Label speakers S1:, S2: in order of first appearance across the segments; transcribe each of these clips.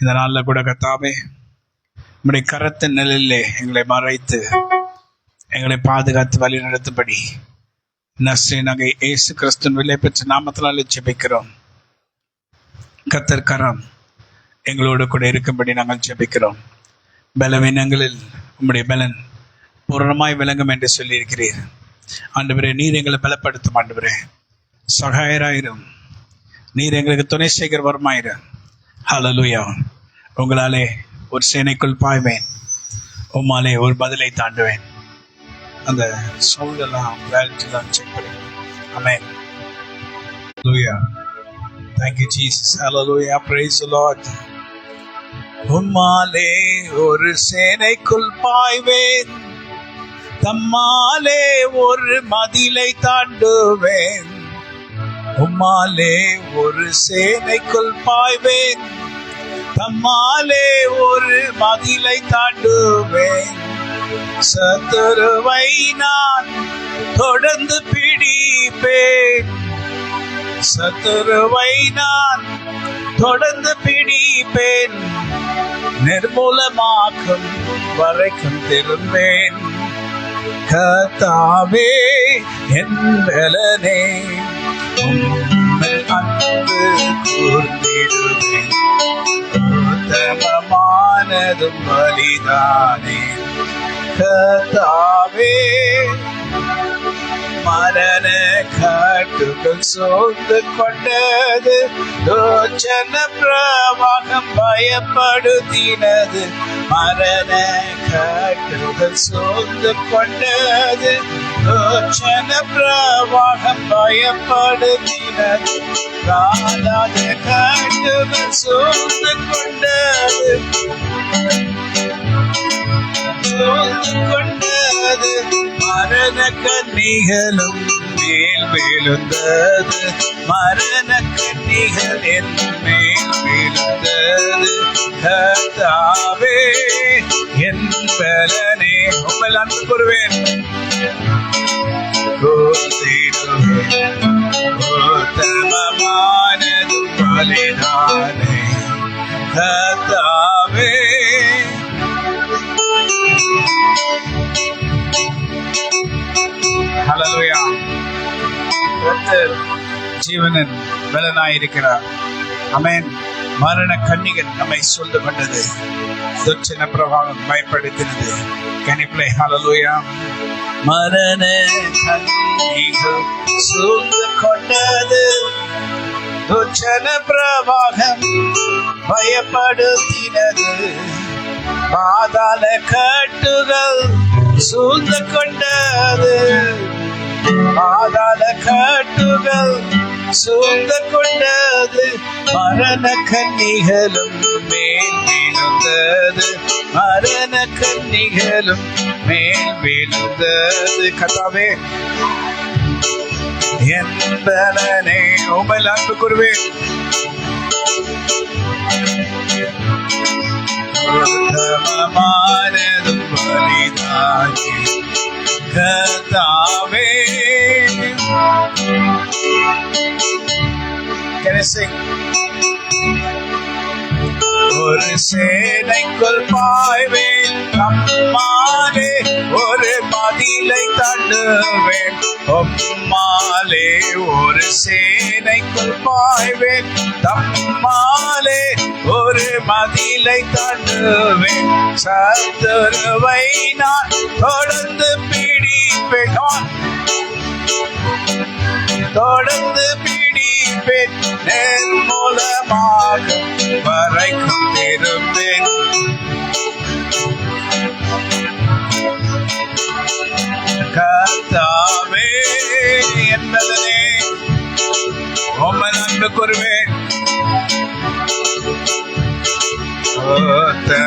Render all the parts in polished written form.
S1: இந்த நாளில் கூட கர்த்தாவே உம்முடைய கரத்தின் நிழலிலே எங்களை மறைத்து எங்களை பாதுகாத்து வழி நடத்தும்படி நஸ்ரீனாகிய இயேசு கிறிஸ்துவின் விலை பெற்ற நாமத்தினாலே ஜெபிக்கிறோம். கர்த்தர் கரம் எங்களோடு கூட இருக்கும்படி நாங்கள் ஜெபிக்கிறோம். பலவீனங்களில் உம்முடைய பலன் பூரணமாய் விளங்கும் என்று சொல்லியிருக்கிறீர். ஆண்டவரே, நீர் எங்களை பலப்படுத்தும். ஆண்டவரே, சகாயராயிரும். நீர் எங்களுக்கு துணை செய்கிறவருமாயிரும். ஹல்லேலூயா. உங்களாலே ஒரு சேனைக்குள் பாய்வேன், உம்மாலே ஒரு பதிலை தாண்டுவேன். அந்த சவுண்டெல்லாம் கிளாரிட்டிலாம் செக் பண்ணி. ஆமென். ஹல்லேலூயா. Thank you Jesus. Hallelujah. Praise the Lord. உம்மாலே ஒரு சேனைக்குள் பாய்வேன், தம்மாலே ஒரு மதிலை தாண்டுவேன். உம்மாலே ஒரு சேனைக்குள் பாய்வேன், தம்மாலே ஒரு மதிலை தாண்டுவேன். சத்துருவை நான் தொடர்ந்து பிடிப்பேன், சத்துருவை நான் தொடர்ந்து பிடிப்பேன். நிர்மூலமாக்கும் வரைக்கும் திரும்பேன். கர்த்தாவே என் பலனே, உம்மில் அன்பு கூர்ந்திடுவேன். உத்தமமானதும் பலிதானே. கர்த்தாவே மரண காட்டுகள் சூழ்ந்து கொண்டது, யோசன பிரவாகம் பயப்படுத்தினது. மரண காட்டுகள் சூழ்ந்து கொண்டது, யோசன பிரவாகம் பயப்படுத்தினது. காலாத காட்டுகள் சூழ்ந்து கொண்டது, சூழ்ந்து கொண்டது. மரண கன்னிகளும் மேல் விழுந்தது, மரண கன்னிகள் என் மேல் விழுந்தது. கர்த்தாவே என் பலனே, உம்மில் அன்பு கூறுவேன். உத்தமமானது பலிதானே. கர்த்தாவே ஹல்லேலூயா. கர்த்தர் ஜீவனின் பலனாயிருக்கிறார். ஆமென். மரண கன்னிகள் நம்மை சூழ்ந்து கொண்டது, துச்சன பிரவாகம் பயப்படுத்தினது. Can you play hallelujah? மரண கன்னிகள் சூழ்ந்து கொண்டது, துச்சன பிரவாகம் பயப்படுத்தினது. பாதாள கட்டுகள் சூழ்ந்து கொண்டது, பாதாள கட்டுகள் சூழ்ந்து கொண்டது. மரண கன்னிகளும் மேல் விழுந்தது, மரண கன்னிகளும் மேல் விழுந்தது. கர்த்தாவே என் பலனே, உம்மில் அன்பு கூறுவேன். உத்தமமானதும் பலிதானே. கர்த்தாவே. Can I sing? ஒரு சேனைக்குள் பாய்வேன், தம்மாலே ஒரு மதிலை தாண்டுவேன். உம்மாலே ஒரு சேனைக்குள் பாய்வேன், தம்மாலே ஒரு மதிலை தாண்டுவேன். சத்துருவை நான் தொடர்ந்து பிடிப்பேன், தொடர்ந்து பிடிப்பேன். நிர்மூலமாக வரைக்கும் திரும்பேன். கர்த்தாவே என் பலனே, உம்மில் அன்பு கூறுவேன்.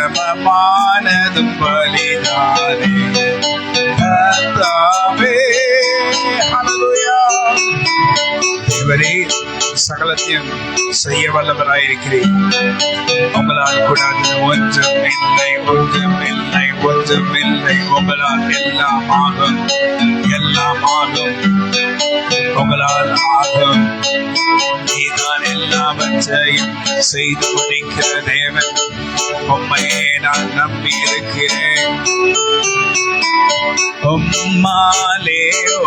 S1: உத்தமமானதும் பலிதானே. கர்த்தாவே. ஹல்லேலூயா. தேவரே, சகலத்தையும் செய்ய வல்லவராயிருக்கிறேன். உங்களால் கூடாது ஒன்றும் இல்லை, ஒன்றும் இல்லை, ஒன்றும் இல்லை. உங்களால் எல்லாம் ஆகும், எல்லாம் ஆகும். உங்களால் ஆகும். நீதான் எல்லாவற்றையும் செய்து முடிக்கிற தேவன். உம்மையே நான் நம்பி இருக்கிறேன். உம்மாலே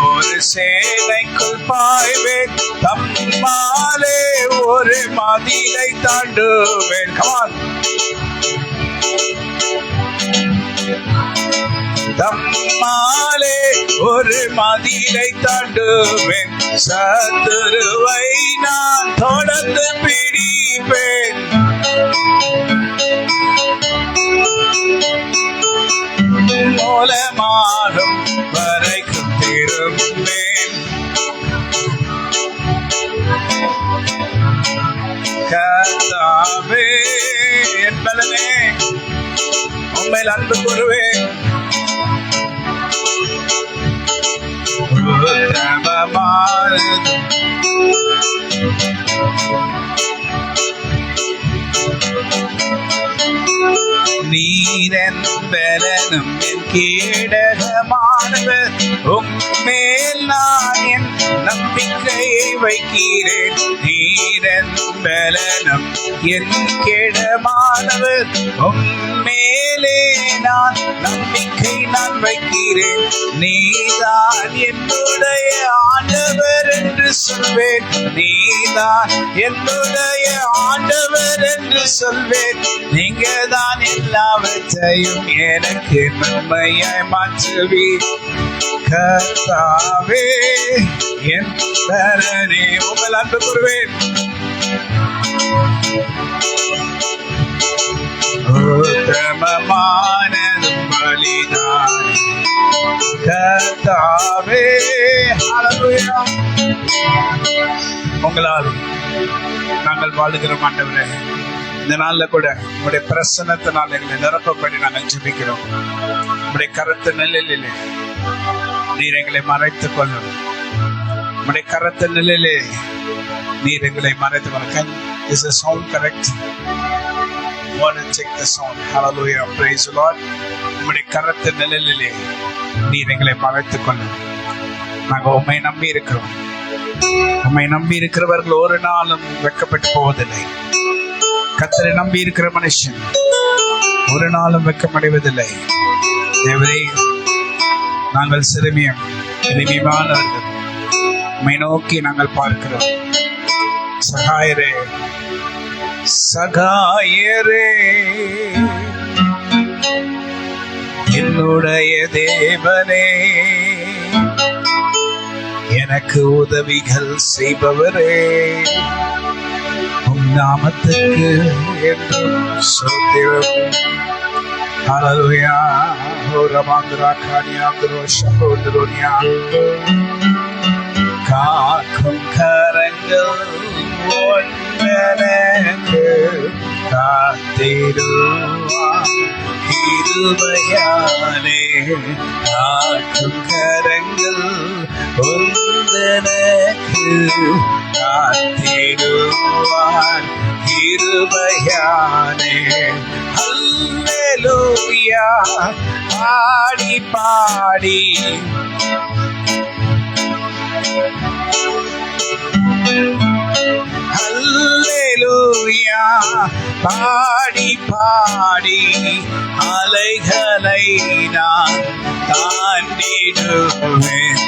S1: ஒரு சேனைக்குள் பாய்வேன், தம்மாலே ஒரு மதிலை தாண்டுவேன். தம்மாலே ஒரு மதிலை தாண்டுவேன், சத்துருவை நான் தொடர்ந்து பிடிப்பேன். மூலமாகும் வரைக்கும் திரும்பேன். கர்த்தாவே என் பலனே, உம்மையில் அன்பு கூறுவேன். நீரன் பலனும் என் கேடகமானவர், உம்மேல் நான் என் நம்பிக்கையை வைக்கிறேன். நீரன் பலனும் என் கேடகமானவர், உம்மேலே நான் நம்பிக்கை நான் வைக்கிறேன். நீதான் என்னுடைய ஆண்டவர் என்று சொல்வேன். நீதான் என்னுடைய ஆண்டவர் என்று சொல்வேன். நீங்க தான் எல்லாவற்றையும் எனக்கு நன்மையாய் மாற்றுவீர். கர்த்தாவே என் பலனே, உங்கள் அன்பு கூறுவேன். உத்தமமானதும் பலிதான் கர்த்தாவே. ஹல்லேலூயா. உங்களால் நாங்கள் வாழுகிற ஆண்டவரே, இந்த நாள்ல கூட உங்களுடைய பிரசன்னத்தினால் எங்களை நிரப்பப்படி நாங்கள் ஜெபிக்கிறோம். உங்களுடைய கருத்து நிலையிலே நீர் எங்களை மறைத்துக் கொள்ளும். உங்களுடைய கருத்து நிலையிலே நீர் எங்களை மறைத்துக் கொள்ளும். Is the sound correct? Want to check the sound? Hallelujah. Praise the Lord. உங்களுடைய கருத்து நிலையிலே நீர் எங்களை மறைத்துக் கொள்ளும். நாங்கள் உம்மை நம்பி இருக்கிறோம். உம்மை நம்பி இருக்கிறவர்கள் ஒரு நாளும் வெட்கப்பட்டு போவதில்லை. கர்த்தரை நம்பி இருக்கிற மனுஷன் ஒரு நாளும் வெட்கமடைவதில்லை. தேவரே, நாங்கள் சிறுமியமானவர்கள் உம்மை நோக்கி நாங்கள் பார்க்கிறோம். சகாயரே, சகாயரே, என்னுடைய தேவனே, எனக்கு உதவிகள் செய்பவரே, உம் நாமத்துக்கு என்றும் ஸ்தோத்திரம். ஹல்லேலூயா. ஓரமாந்திரா காணியாந்திரோ ஷஹோந்திரோனியா. காக்கும் கரங்கள் ஒன்றனக்கு காத்திடுவார் கிருபையாலே. காக்கும் கரங்கள் ஒன்றனக்கு காத்திடுவார் கிருபையாலே. ஹல்லேலூயா. பாடி பாடி ஹல்லேலூயா, பாடி பாடி அலைகளை நான் தாண்டிடுவேன்.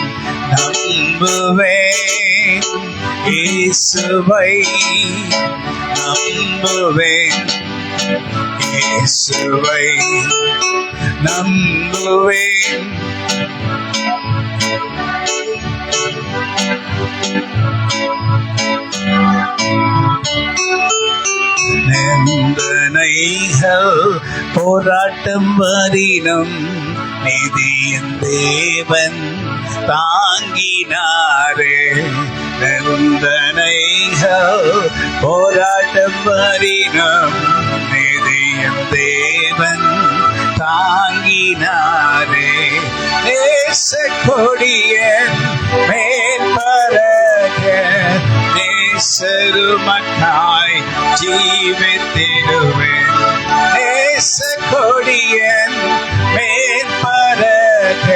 S1: நம்புவேன் இயேசுவை, நம்புவேன் இயேசுவை, நம்புவேன். நிந்தனைகள் போராட்டம் வரினும் நிதியின் தேவன் தாங்கினாரே. நிந்தனைகள் போராட்டம் வரினும் நிதியின் தேவன் தாங்கினாரே. நேச கொடியன் மேல் பறக்க நேசருமக்காய் ஜீவித்திடுவேன். நேச கொடியன் மேல் பறக்க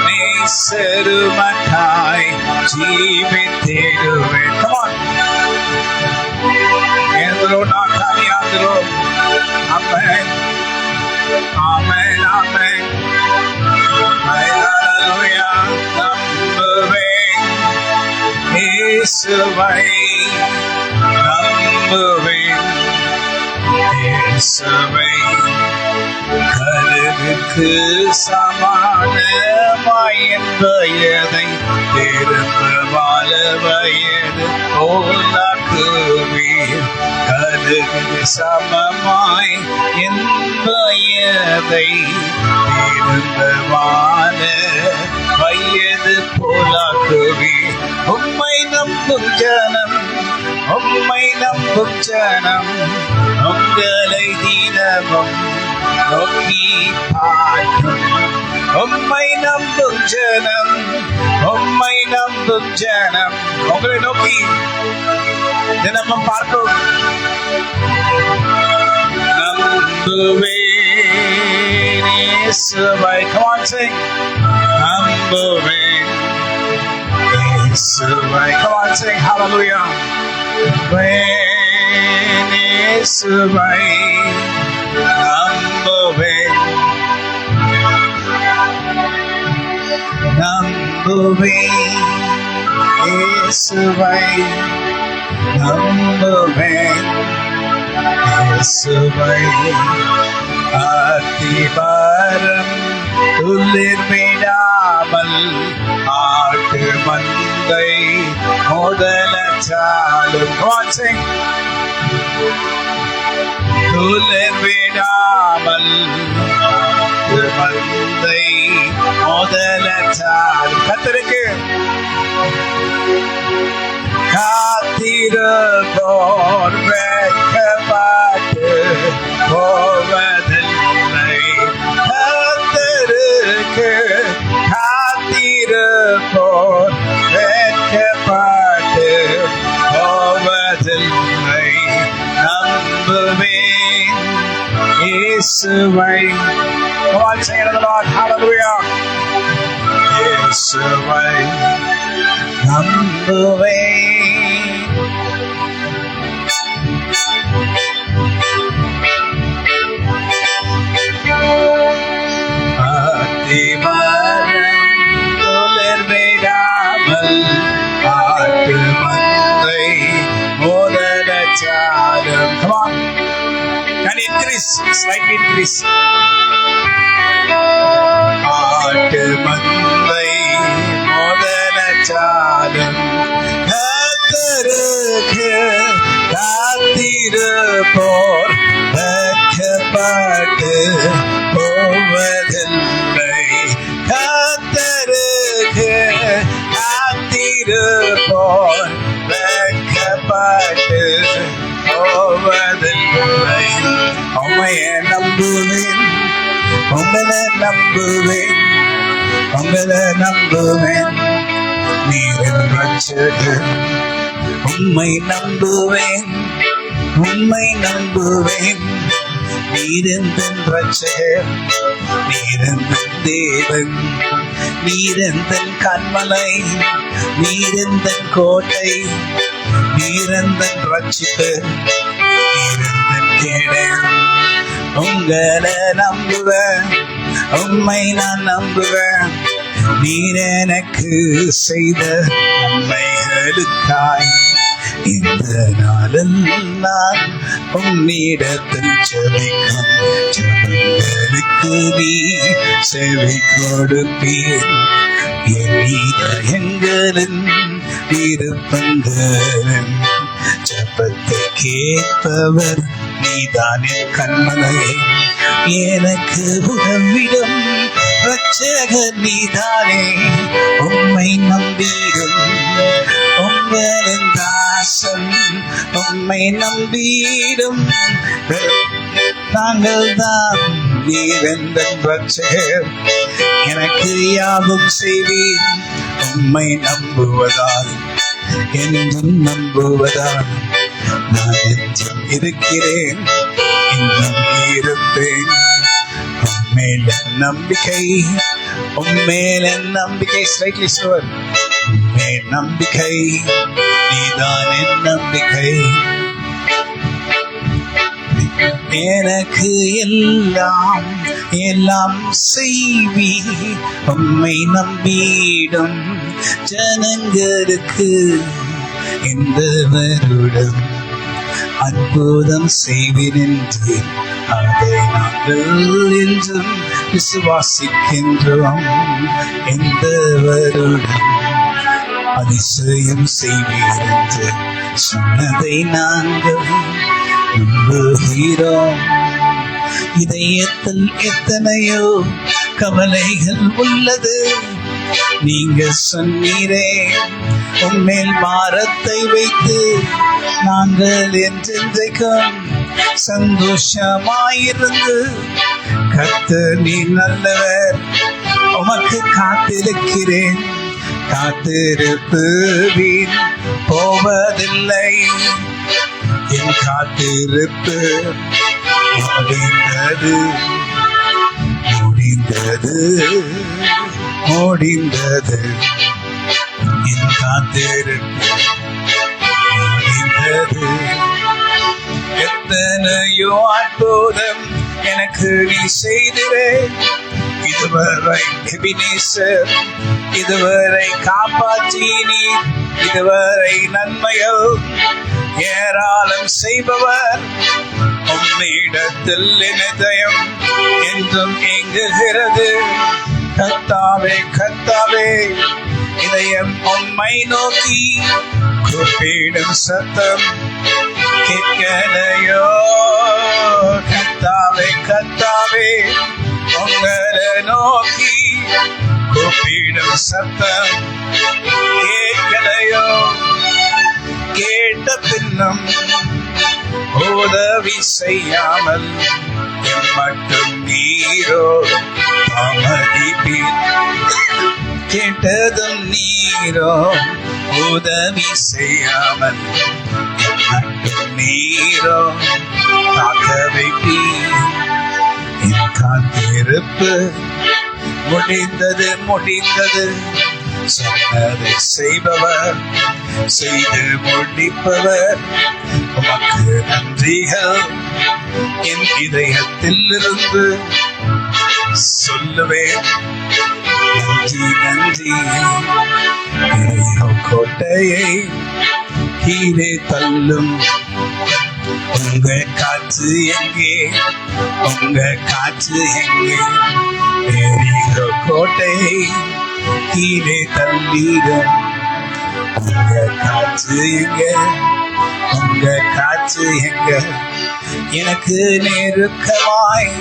S1: நேசருமக்காய் ஜீவித்திடுவேன். Come on. ஏந்திரோ நான் காணியாந்திரோ. அம்மே இயேசுவை நம்புவேன். இயேசுவை கருவுக்கு சமானமாய் என் வயதை திரும்ப வாழ வயது போலாக்குவீர். கருவுக்கு சமமாய் என் வயதை திரும்ப வாழ வயது போலாக்குவீர். உம்மை நம்பும் ஜனம், உம்மை நம்பும் ஜனம் உங்களை தினமும் நோக்கி பார்க்கும். உம்மை நம்பும் ஜனம், உம்மை நம்பும் ஜனம் உங்களை நோக்கி தினமும் பார்க்கும். நம்புவேன் இயேசுவை. Come on, sing. நம்புவேன் இயேசுவை. Come on, sing. Hallelujah. இயேசுவை நம்புவேன். நம்புவேன் இயேசுவை நம்புவேன். இயேசுவை அத்திமரம் துளிர் விடாமல் ஆட்டு மந்தை முதலச்சாலும் துளிர் விடாமல் ஆட்டு மந்தை முதலச்சாலும் கர்த்தருக்கு காத்திருப்போர் வெட்கப்பட்டு போவதில்லை. கர்த்தருக்கு காத்திருப்போர் வெட்கப்பட்டு போவதில்லை. நம்புவேன் இயேசுவை. Come on, sing it to the Lord. Hallelujah. இயேசுவை நம்புவேன். Come on. Can you increase? Slightly increase. ஆட்டு மந்தை முதலச்சாலும் கர்த்தருக்கு காத்திருப்போர் வெட்கப்பட்டு போவதில்லை. கர்த்தருக்கு காத்திருப்போர் வெட்கப்பட்டு போவதில்லை. உம்மையே நம்புவேன், உங்களை நம்புவேன், உங்களை நம்புவேன். நீரின் ரட்சகர். உம்மை நம்புவேன், உம்மை நம்புவேன். நீரெந்தன் ரட்சகர், நீரெந்தன் தேவன், நீரெந்தன் கண்மலை, நீரெந்தன் கோட்டை, நீரெந்தன் ரட்சிப்பர், நீரெந்தன் கேடயம். உங்களை நம்புவேன், உம்மை நான் நம்புவேன். நீர் எனக்கு செய்த நன்மைகளுக்காய் இந்த நாளில் நான் உம்மிடத்தில் ஜெபிக்கும் ஜெபங்களுக்கு நீ செவி கொடுப்பீர். என் இதயங்களின் விருப்பங்களின் ஜெபத்தை கேட்பவர் நீதான். என் கண்மலையை எனக்கு உதவிடும் ரட்சகர் நீதானே. உம்மை நம்பிடும் உங்களின் தாசன், உம்மை நம்பிடும் நாங்கள் தான். நீரெந்தன் ரட்சகர், எனக்கு யாவும் செய்வீர். உம்மை நம்புவதால் என்றும் நம்புவதால் நான் என்றும் இருக்கிறேன், இன்னும் இருப்பேன். உம்மேல நம்பிக்கை, உம்மேல நம்பிக்கை. Slightly slower. உம்மேல் நம்பிக்கை, நீதான் என் நம்பிக்கை. எனக்கு எல்லாம் எல்லாம் செய்வி. உம்மை நம்பிடும் ஜனங்களுக்கு இந்த வருடம் அற்புதம் செய்வேன் என்று அதை நாங்கள் என்றும் விசுவாசிக்கின்றோம். இந்த வருடம் அதிசயம் செய்வேன் என்று சொன்னதை நாங்கள் நம்புகிறோம். இதயத்தில் எத்தனையோ கவலைகள் உள்ளது, நீங்க சொன்னீரே உன்மேல் பாரத்தை வைத்து நாங்கள் என்றென்றைக்கும் சந்தோஷமாயிருந்து கர்த்தர் நீ நல்லவர், உமக்கு காத்திருக்கிறேன், காத்திருப்பு வீண் போவதில்லை, என் காத்திருப்பு முடிந்தது முடிந்தது முடிந்தது, என் காத்திருப்பு முடிந்தது. எத்தனையோ அற்புதம் எனக்கு நீ செய்திரே, இதுவரை எபினேசர், இதுவரை காப்பாற்றினி, இதுவரை நன்மையோ ஏராளம் செய்பவர், உம்மிடத்தில் இதயம் என்றும் ஏங்குகிறது. கர்த்தாவே கர்த்தாவே, இதயம் உம்மை நோக்கி கூப்பிடும் சத்தம் கேட்கலையோ. கர்த்தாவே கர்த்தாவே, உங்களை நோக்கி கூப்பிடும் சத்தம் கேட்கலையோ. கேட்ட பின்னும் உதவி செய்யாமல் மட்டும் நீரோ தாமதிப்பீர். கேட்டதும் நீரோ உதவி செய்யாமல் மட்டும் நீரோ காக்க வைப்பீர். என் காத்திருப்பு முடிந்தது முடிந்தது, சொன்னதை செய்பவர் செய்து முடிப்பவர், உமக்கு நன்றிகள் என் இதயத்தில் இருந்து சொல்லுவேன். நன்றி நன்றி, கோட்டையை கீழே தள்ளும் உங்க காற்று எங்கே, உங்க காற்று எங்கே, எரிகோ கோட்டையை கீழே தள்ளிடும் உங்க காற்று எங்க, உங்க காற்று எங்க. எனக்கு நெருக்கமாய்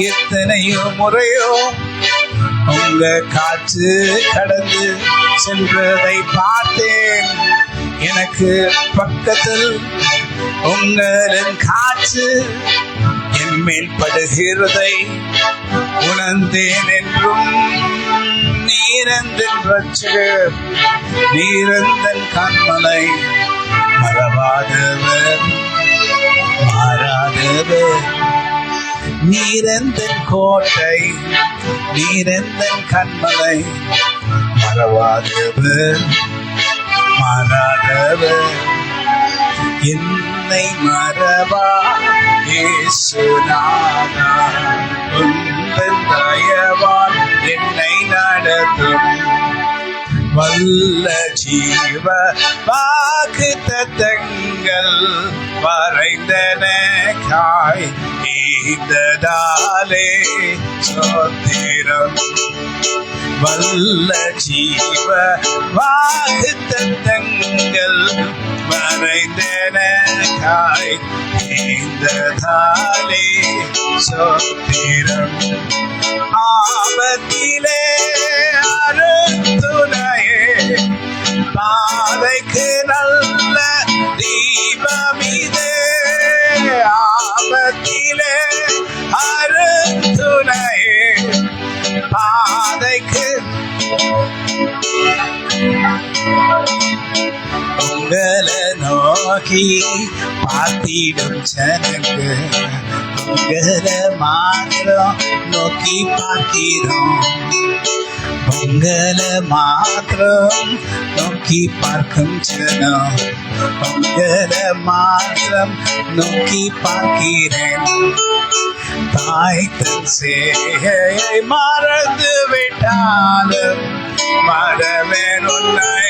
S1: எத்தனையோ முறையோ உங்க காற்று கடந்து சென்றதை பார்த்தேன். எனக்கு பக்கத்தில் உங்களின் காற்று என் மேல் படுகிறதை உணர்ந்தேன் என்றும். நீரந்தன் ரட்சகர், நீரந்தன் கண்மலை, மறவாதவர் மாறாதவர், நீரந்தன் கோட்டை, நீரந்தன் கண்மலை, மறவாதவர் மாறாதவர். என்னை மறவா இயேசுநாதா, உந்தன் தயவால் என்னை நடத்தும். வல்ல ஜீவ வாக்குத்தத்தங்கள் வரைந்தனக்காய் ஈந்ததாலே ஸ்தோத்திரம். வல்ல ஜீவ வாக்குத்தத்தங்கள் வரைந்தனக்காய் ஈந்ததாலே ஸ்தோத்திரம். ஆபத்திலே அருந்துணையே, பாதைக்கு நல்ல தீபமிதே. ஆபத்திலே அருந்துணையே, பாதைக்கு உங்களை நோக்கி பார்த்திடும் ஜனங்க, உங்களை மாத்திரம் நோக்கி பார்க்கிறோம். உங்களை மாத்திரம் நோக்கி பார்க்கும் ஜனம், உங்களை மாத்திரம் நோக்கி பார்க்கிறேன். தாய் தன் சேயை மறந்து விட்டாலும் மறவேன் உன்னை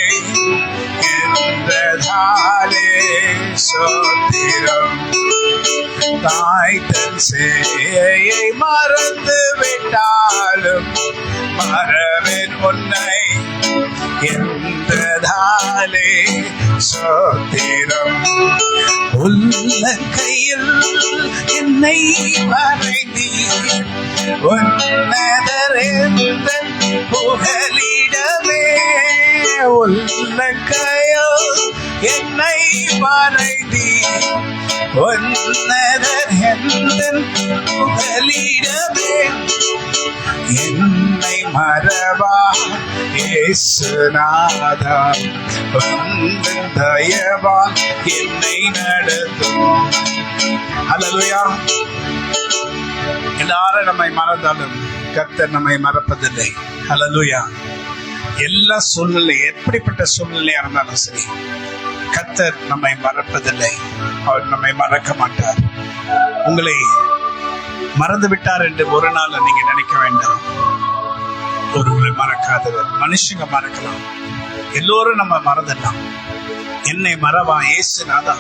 S1: என்ற என்றதாலே சோத்திரம். தாய் தன் சேயை மறந்து விட்டாலும் மறவேன் உன்னை என்றதாலே சோத்திரம். உள்ளங்கையில் என்னை வரைந்தீர் உன்னதர் என்ற புகலிடமே. உள்ளங்கையில் என்னை வரைந்தீர் உன்னதர் என்ற புகலிடமே. என்னை மறவா இயேசுநாதா, உந்தன் தயவால் என்னை நடத்தும். அல்லேலூயா. எல்லாரும் நம்மை மறந்தாலும் கர்த்தர் நம்மை மறப்பதில்லை. அல்லேலூயா. எல்லா சூழ்நிலை, எப்படிப்பட்ட சூழ்நிலையா இருந்தாலும் சரி, கர்த்தர் நம்மை மறப்பதில்லை. அவர் நம்மை மறக்க மாட்டார். உங்களை மறந்து விட்டார் என்று ஒரு நாள் நீங்க நினைக்க வேண்டாம். ஒருவரை மறக்காதவர். மனுஷங்க மறக்கலாம், எல்லோரும் நம்ம மறந்துடலாம். என்னை மறவா இயேசுநாதா.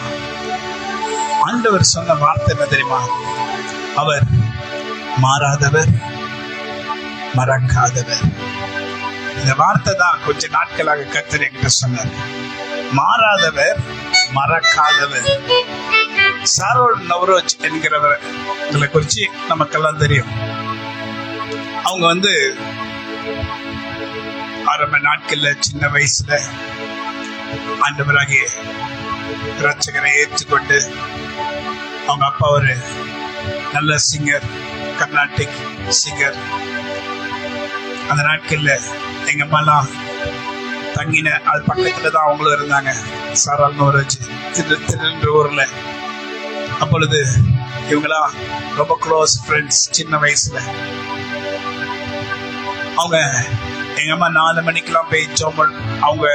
S1: ஆண்டவர் சொன்ன வார்த்தை என்ன தெரியுமா? அவர் மாறாதவர், மறக்காதவர். இந்த வார்த்தை தான் கொஞ்ச நாட்களாக கர்த்தர் என்கிட்ட சொன்னார். மாறாதவர், மறக்காதவர். சாரோல் நவரோஜ் என்கிறவர்களை குறிச்சு நமக்கெல்லாம் தெரியும். அவங்க ஆரம்ப நாட்கள்ல சின்ன வயசுல ஆண்டவராகிய இரட்சகரை ஏற்றுக்கொண்டு, அவங்க அப்பா ஒரு நல்ல சிங்கர், கர்நாடிக் சிங்கர். அந்த நாட்கள்ல எங்க அம்மாலாம் தங்கின அது பக்கத்துல தான் அவங்களும் இருந்தாங்க, சாரால் நவரோஜ் திருன்ற ஊர்ல. அப்பொழுது இவங்களாம் ரொம்ப க்ளோஸ் ஃப்ரெண்ட்ஸ் சின்ன வயசுல. அவங்க எங்க அம்மா 4 மணிக்கெல்லாம் போய் அவங்க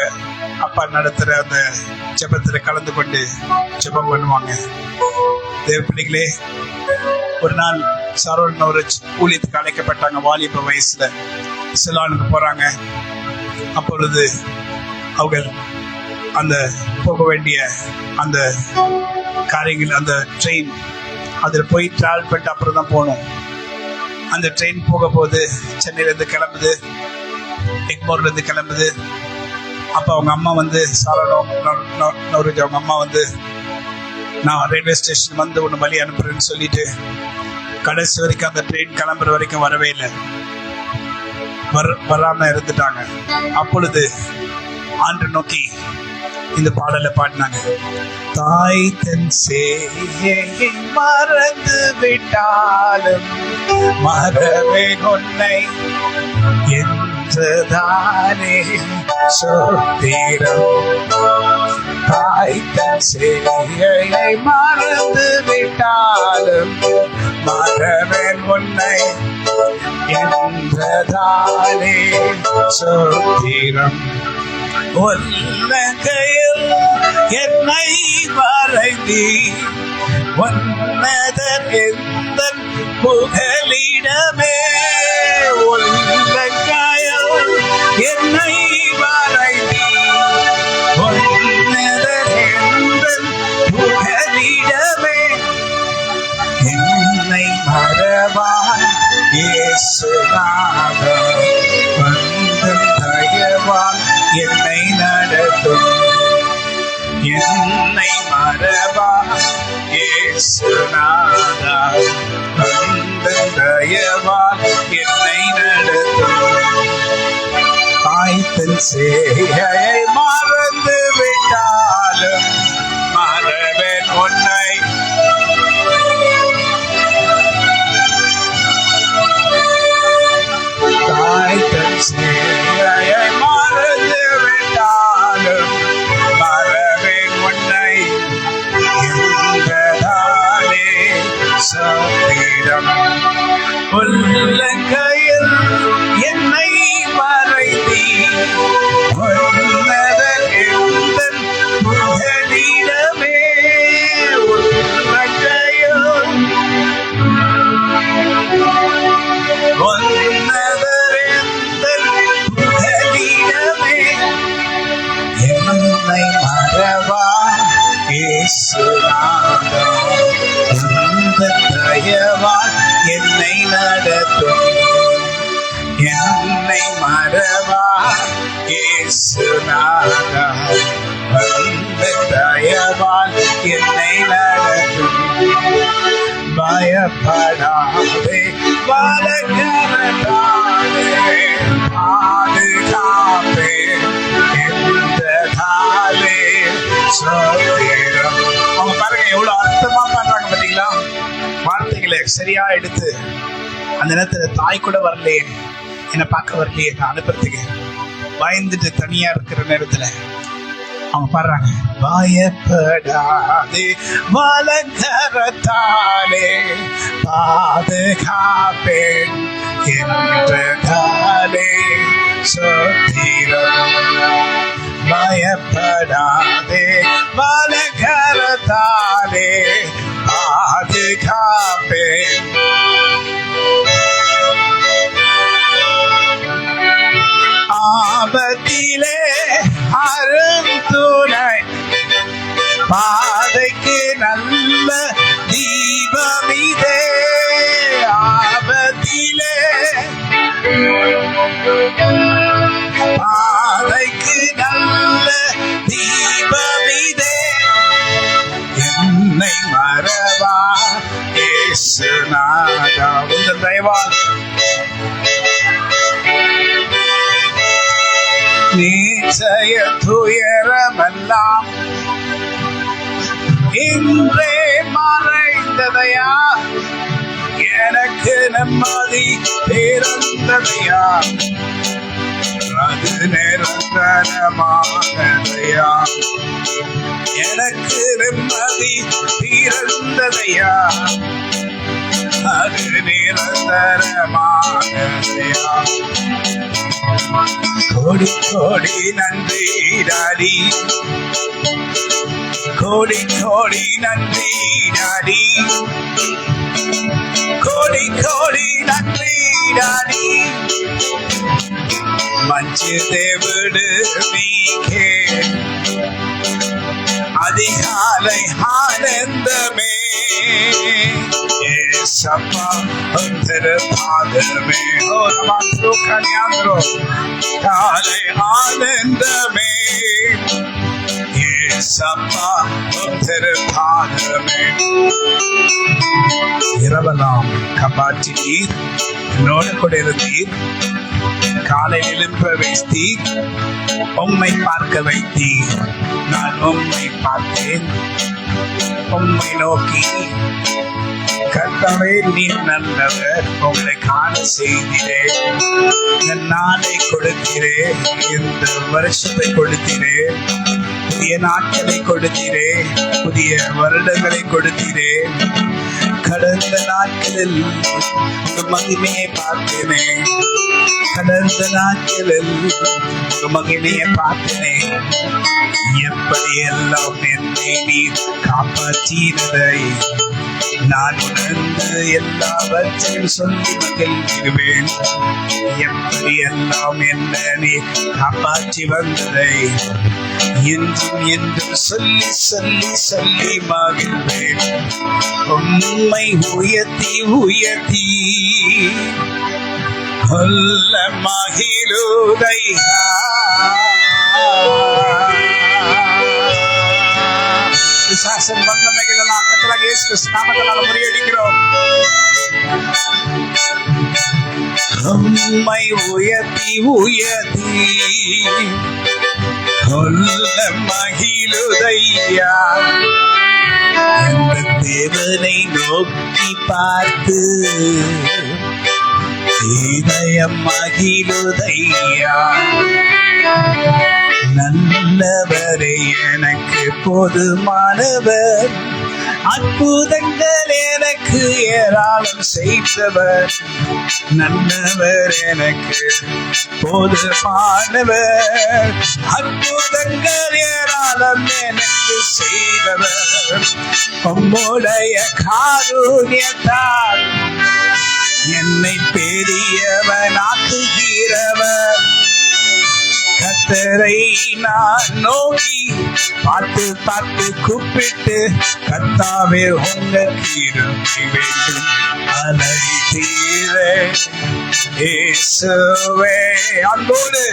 S1: அப்பா நடத்துற அந்த ஜெபத்துல கலந்து கொண்டு ஜெபம் பண்ணுவாங்க. தேவ பிள்ளைகளே, ஒரு நாள் சாரோல் நவரோஜ் ஊழியத்துக்கு அழைக்கப்பட்டாங்க. வாலிப வயசுல சிலானுக்கு போறாங்க. அப்பொழுது அவங்க அந்த போக வேண்டிய அந்த காரியங்கள், அந்த ட்ரெயின், அதில் போய் டிராவல் பண்ணிட்டு அப்புறம் தான் போகணும். அந்த ட்ரெயின் போக போது சென்னையிலேருந்து கிளம்புது, எக்மோர்லேருந்து கிளம்புது. அப்போ அவங்க அம்மா நவரோஜ் அவங்க அம்மா நான் ரயில்வே ஸ்டேஷன் ஒன்று வழி அனுப்புறேன்னு சொல்லிட்டு கடைசி வரைக்கும் அந்த ட்ரெயின் கிளம்புற வரைக்கும் வரவே இல்லை, வராம இருந்துட்டாங்க. அப்பொழுது ஆண்டு நோக்கி இந்த பாடலை பாடினாங்க. தாய் தன் சேயை மறந்து விட்டாலும் மறவேன் உன்னை என்றதானே சோத்திரம். தாய் தன் சேயை மறந்து விட்டாலும் மறவேன் உன்னை என்றதானே சோத்திரம். உள்ளங்கையில் என்னை வரைந்தீ உன்னதர் எந்தன் புகலிடமே. உள்ளங்கையில் என்னை வரைந்தீ உன்னதர் எந்தன் புகலிடமே. என்னை மறவாய் இயேசுநாதா, உந்தன் தயவால் என்னை நடத்தும். என்னை மறவா இயேசுநாதா, உந்தன் தயவால் என்னை நடத்தும். தாய் தன் சேயை மறந்து விட்டாலும் மறவேன் உன்னை. தாய் தன் சேயை மறந்து விட்டாலும் மறவேன் உன்னை என்றதாலே சோத்திரம். உள்ளங்கையில் என்னை மறைந்தீ உன்னதர் எந்தன் புகலிடமே. உள்ளங்கையில் உன்னதர் எந்தன் புகலிடமே. என்னை மறவா தயவால் என்னை நடத்தும். என்னை மறவா இயேசுநாதா, வந்த தயவால் என்னை நடத்தும். பயப்படாதே வலக்கரத்தாலே பாதுகாப்பே என்றதாலே சோத்திரம். அவங்க பாருங்க எவ்வளவு அர்த்தமா பண்றாங்க பாத்தீங்களா? வார்த்தைகளை சரியா எடுத்து அந்த நேரத்துல தாய் கூட வரலையே, என்னை பார்க்க வரலையே, நான் அனுப்புறதுக்கு பயந்துட்டு தனியா இருக்கிற நேரத்துல அவங்க பாடுறாங்க, பயப்படாதே வலக்கரத்தாலே பாதுகாப்பேன் என்றதாலே சோத்திரம். பயப்படாதே வலக்கரத்தாலே பாதுகாப்பேன். ஆபத்திலே அருந்துணை, பாதைக்கு நல்ல தீபமிதே. ஆபத்திலே பாதைக்கு நல்ல தீபமிதே. என்னை மறவா இயேசுநாதா, உங்கள் தயவால் நிச்சய துயரமெல்லாம் இன்றே மறைந்ததையா, எனக்கு நிம்மதி பிறந்ததையா, அது நிரந்தரமானதையா, எனக்கு நிம்மதி பிறந்ததையா, அது நிரந்தரமானதையா. கோடி கோடி நன்றி டாடி, கோடி கோடி நன்றி டாடி, கோடி கோடி நன்றி டாடி. மஞ்சு தேவிடு நீக்கே அதிகாலை ஆனந்தமே, ஏசப்பா திருப்பாதமே. ஓ ரமாத்ரு கன்யாந்திரோ காலை ஆனந்தமே, ஏசப்பா திருப்பாதமே. இரவெல்லாம் காப்பாற்றி நீர் என்னோடு கூட இருந்தீர், காலை எழுப்ப வைத்தீர், உம்மை பார்க்க வைத்தீர். நான் உம்மை பார்த்தேன், உம்மை நோக்கி கர்த்தாவே நீர் நல்லவர், உங்களை காண செய்கிறேன். இந்த நாளை கொடுக்கிறேன், இந்த வருஷத்தை கொடுக்கிறேன், புதிய நாட்களை கொடுக்கிறேன், புதிய வருடங்களை கொடுக்கிறேன். கடந்த நாட்களில் உங்க மகிமையை பார்த்தேன், கடந்த நாட்களில் உங்க மகிமையை பார்த்தேன். எப்படி எல்லாம் என்னை நீர் காப்பாற்றினதை நான் உணர்ந்து எல்லாவற்றையும் சொல்லி மகிழ்கிறேன். எப்படி எல்லாம் என்ன நீர் காப்பாற்றி வந்ததை என்றும் என்றும் சொல்லி சொல்லி சொல்லி மகிழ்வேன். உம்மை உயர்த்தி உயர்த்தி கொல்ல மகிழுதையா. விசுவாசம் வல்லமைகளெல்லாம் கர்த்தராகிய இயேசு கிறிஸ்து நாமத்தினால முறியடிக்கிறோம். உம்மை உயர்த்தி உயர்த்தி கொல்ல மகிழுதையா. அந்த தேவனை நோக்கி பார்த்து இதயம் மகிழுதையா. நல்லவரே எனக்கு போதுமானவர், அற்புதங்கள் எனக்கு ஏராளம் செய்தவர். நல்லவர் எனக்கு போதுமானவர், அற்புதங்கள் ஏராளம் எனக்கு செய்தவர். உம்முடைய காருண்யத்தால் என்னை பெரியவனாக்குகிறவர். கர்த்தரை நான் நோக்கி பார்த்து பார்த்து கூப்பிட்டு, கர்த்தாவே உங்க கிருபை வேண்டும் அழைத்தீரே இயேசுவே. அன்போடு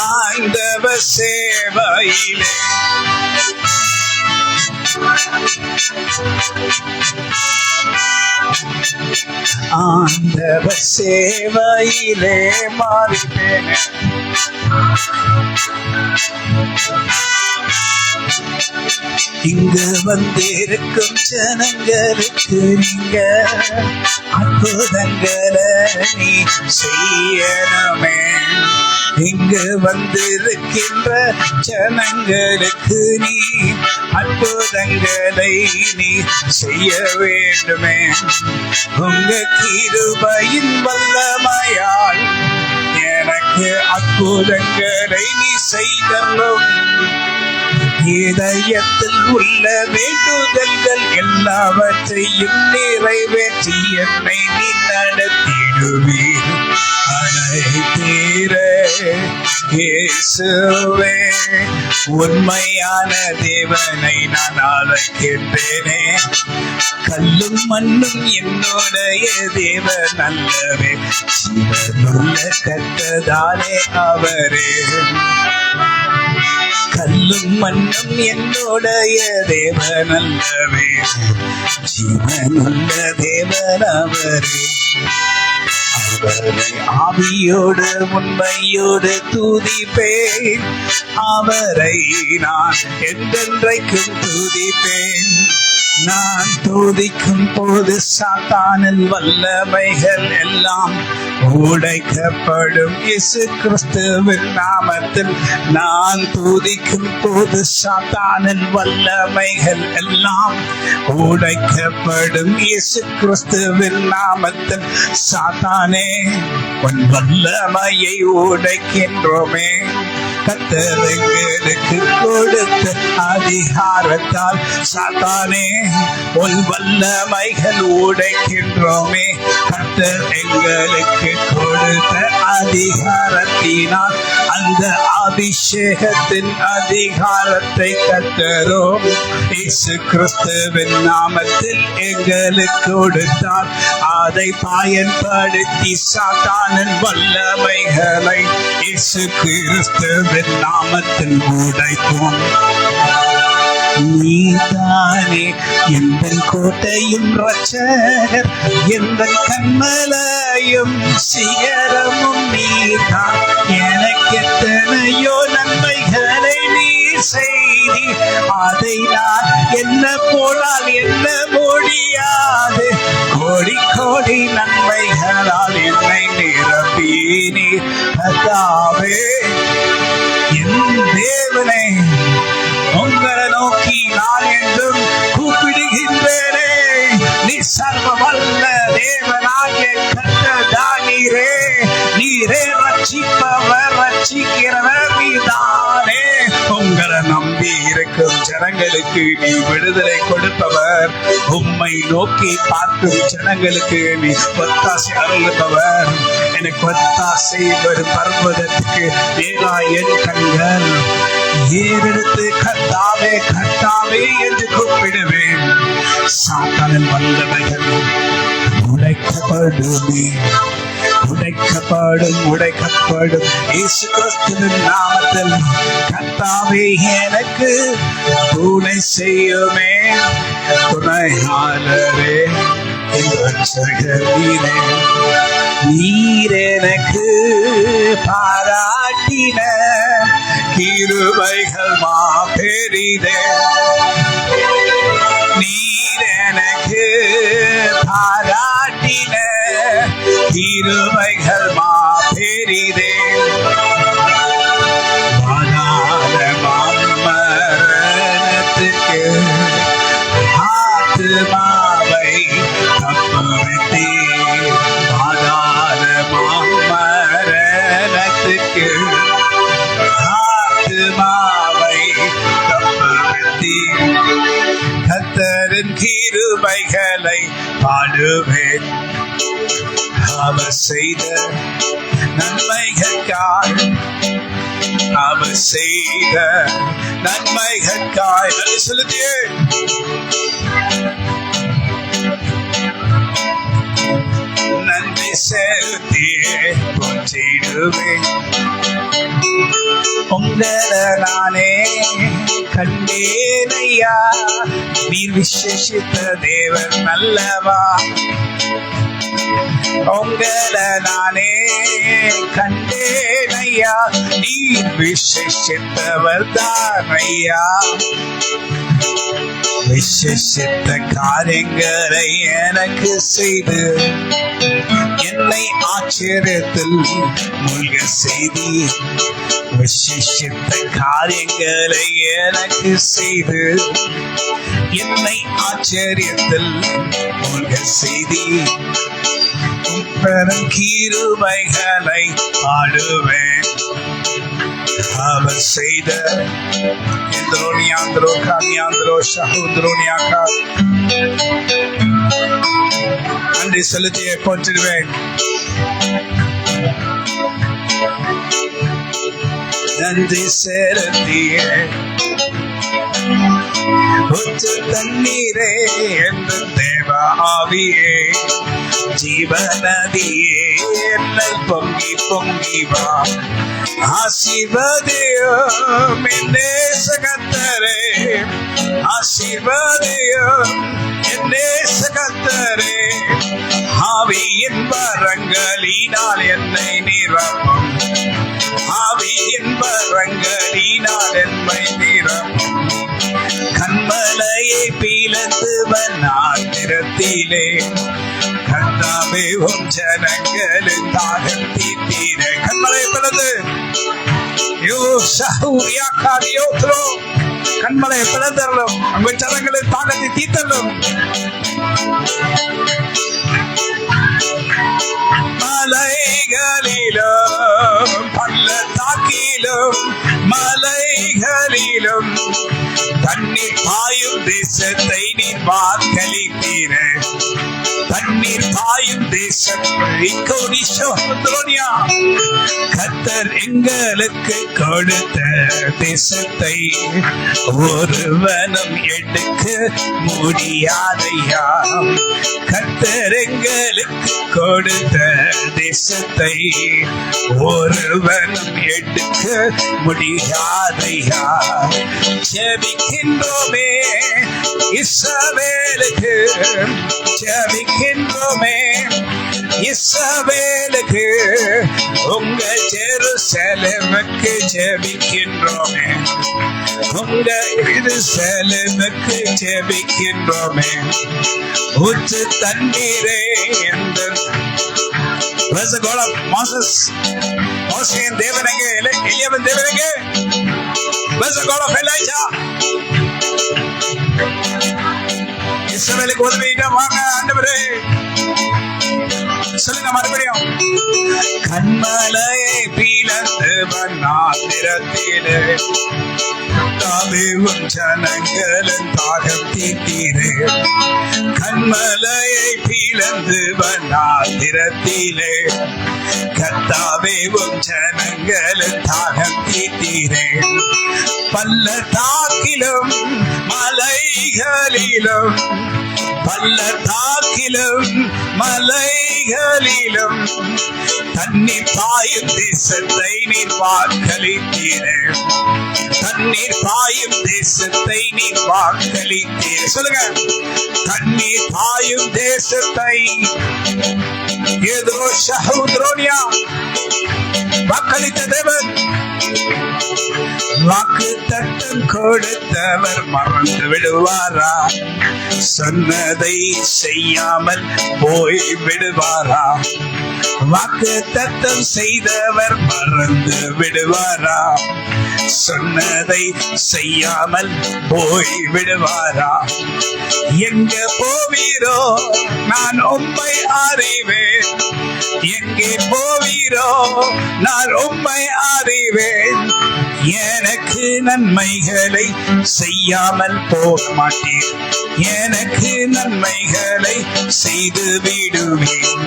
S1: ஆண்டவர் சேவையிலே ஆண்டவர் சேவையிலே மாறிட்டேன். இங்கு வந்திருக்கும் ஜனங்களுக்கு நீங்க அற்புதங்களை நீ செய்யணுமே. இங்கு வந்திருக்கின்ற ஜனங்களுக்கு நீ அற்புதங்களை நீ செய்ய வேண்டுமே. உங்க கிருபையின் வல்லமையால் எனக்கு அற்புதங்களை நீ செய்தல்லும். இதயத்தில் உள்ள வேண்டுதல்கள் எல்லாவற்றையும் நிறைவேற்றி என்னை நீ நடத்திடுவீர் அழைத்தீரே இயேசுவே. உண்மையான தேவனை நான் அழைக்கின்றேனே. கல்லும் மண்ணும் என்னுடைய தேவன் அல்லவே. ஜீவனுள்ள கர்த்ததானே அவரே. கல்லும் மண்ணும் என்னுடைய தேவன் அல்லவே. ஜீவனுள்ள தேவன் அவரே. அவரை ஆவியோடு உண்மையோடு துதிப்பேன். அவரை நான் என்றென்றைக்கும் துதிப்பேன். நான் துதிக்கும் போது சாத்தானின் வல்லமைகள் எல்லாம் உடைக்கப்படும். இயேசு கிறிஸ்துவின் நாமத்தில் நான் துதிக்கும் போது சாத்தானின் வல்லமைகள் எல்லாம் உடைக்கப்படும். இயேசு கிறிஸ்துவின் நாமத்தில் சாத்தானே உன் வல்லமையை உடைக்கின்றோமே. கர்த்தர் எங்களுக்கு கொடுத்த அதிகாரத்தால் சாத்தானே உன் வல்லமைகள் உடைக்கின்றோமே. கர்த்தர் எங்களுக்கு கொடுத்த அதிகாரத்தினால் அந்த அபிஷேகத்தின் அதிகாரத்தை கர்த்தரோ இயேசு கிறிஸ்துவின் நாமத்தில் எங்களுக்கு கொடுத்தார். அதை பயன்படுத்தி சாத்தானின் வல்லமைகளை இயேசு கிறிஸ்துவின் நாமத்தில் உடைப்போம். நீதானே எந்தன் கோட்டையும் இரட்சகர், எந்தன் கண்மலையும் சிகரமும் நீதான். எனக்கு எத்தனையோ நன்மைகளை நீ செய்தி, அதை நான் என்ன போனால் என்ன முடியாது. கோடி கோடி நன்மைகளால் என்னை நிரப்பினி கர்த்தாவே. என் தேவனே உங்களை நோக்கி நான் என்றும் கூப்பிடுகின்றேனே. நீ சர்வ வல்ல தேவனாகிய கர்த்தர் நீரே ரட்சிப்பவர், ரட்சிக்கிறவர் நீதானே. உங்களை நம்பி இருக்கும் ஜனங்களுக்கு நீ விடுதலை கொடுப்பவர். உம்மை நோக்கி பார்க்கும் ஜனங்களுக்கு நீ ஒத்தாசை அருள்பவர். எனக்கு ஒத்தாசை வரும் பர்வதத்துக்கு நேரா என் கண்கள் ஏறெடுத்து கர்த்தாவே கர்த்தாவே என்று கூப்பிடுவேன். சாத்தானின் வல்லமைகள் உடைக்கப்படுமே, உடைக்கப்படும் உடைக்கப்படும். இயேசு கிறிஸ்துவின் நாமத்தில் கர்த்தாவே எனக்கு துணை செய்யுமே. துணையாளரே நீரே, நீர் எனக்கு பாராட்டின கிருபைகள் மாபெரிதே. நீர் எனக்கு பாராட்டின கிருபைகள் மாபெரிதே. மரணத்துக்கு ஆத்துமாவை தப்புவித்தே. மரணத்துக்கு ஆத்துமாவை தப்புவித்தே. கர்த்தரின் கிருபைகளை பாடுவேன். அவர் செய்த நன்மைகளுக்காய், அவர் செய்த நன்மைகளுக்காய் நன்றி செலுத்தியே நன்றி செலுத்தியே போற்றிடுவேன். உங்களை நானே கண்டேனையா, நீர் விசேஷித்த தேவன் நல்லவா. உங்களை நானே கண்டேனையா, நீர் விசேஷித்தவர் தான் ஐயா. விசேஷித்த காரியங்களை எனக்கு செய்து என்னை ஆச்சரியத்தில் மூழ்க செய்தி. விசேஷித்த காரியங்களை எனக்கு செய்து என்னை ஆச்சரியத்தில் மூழ்க செய்தி. பெரும் கிருபைகளை பாடுவேன். அவர் செய்த நன்றி செலுத்திய போற்றிடுவேன். நன்றி செலுத்திய ஊற்று தண்ணீரே என்று தேவ ஆவியே, ஜீவநதியே என்னை பொங்கி பொங்கி வா. ஆசீர்வதியும் என்னே சகத்தரே, ஆசீர்வதியும் என்னே சகத்தரே. ஆவியின் வரங்களினால் என்னை நிரப்பும், ஆவியின் வரங்களினால் என்னை நிரப்பும். கண்மலையை பிளந்துவன் ஆத்திரத்திலே, கர்த்தாவே உம் ஜனங்களின் தாகம் தீர்த்தீர. கண்மலை பிளந்து கண்மலை பிளந்தரலும் உங்கள் ஜனங்களின் தாகத்தை தீர்த்தலும். மலைகளிலும் பள்ளத்தாக்கிலும் மலைகளிலும் தண்ணீர் பாயும் தேசத்தை நீர் வாக்களித்தீர. தண்ணீர் பாயும் தேசத்தை கர்த்தர் எங்களுக்கு கொடுத்த தேசத்தை ஒருவனும் எடுக்க முடியாதையா. கர்த்தர் எங்களுக்கு கொடுத்த தேசத்தை ஒருவனும் எடுக்க முடியாதையா. ஜெபிக்கின்றோமே இஸ்ரவேலுக்கு, ஜெபிக்கின்றோமே இஸ்ரவேலுக்கு, உங்க ஜெருசலேமுக்கு ஜெபிக்கின்றோமே, உங்க எருசலேமுக்கு ஜெபிக்கின்றோமே. ஊற்று தண்ணீரே என்று மோசேயின் தேவனங்க, எலியாவின் தேவனங்க, இஸ்ரவேலுக்கு உதவிட்டா வாங்க ஆண்டவரே சொல்லுங்க மறுபடியும். கண்மலையை பிளந்து வண்ணாந்திரத்திலே, தாவியும் ஜனங்களின் தாகம் தீர்த்தீரே. கண்மலையை பிளந்து வண்ணாந்திரத்திலே, கர்த்தாவேவும் ஜனங்களின் தாகம் தீர்த்தீரே. பள்ளத்தாக்கிலும் மலைகளிலும், பள்ளத்தாக்கிலும் மலைகளிலும் தண்ணீர் பாயும் தேசத்தை நீர் வாக்களித்தீரே. தண்ணீர் பாயும் தேசத்தை நீர் வாக்களித்தீரே. சொல்லுங்க, தண்ணீர் பாயும் தேசத்தை ஏதோ ஷஹூத்ரோனியா வாக்களித்த தேவன். வாக்கு தத்தம் கொடுத்தவர் மறந்து விடுவாரா? சொன்னதை செய்யாமல் போய் விடுவாரா? வாக்கு தத்தம் செய்தவர் மறந்து விடுவாரா? சொன்னதை செய்யாமல் போய் விடுவாரா? எங்க போவீரோ நான் உம்மை அறிவேன், எங்கே போவீரோ நான் உம்மை அறிவேன். எனக்கு நன்மைகளை செய்யாமல் போக மாட்டேன், எனக்கு நன்மைகளை செய்து விடுவேன்.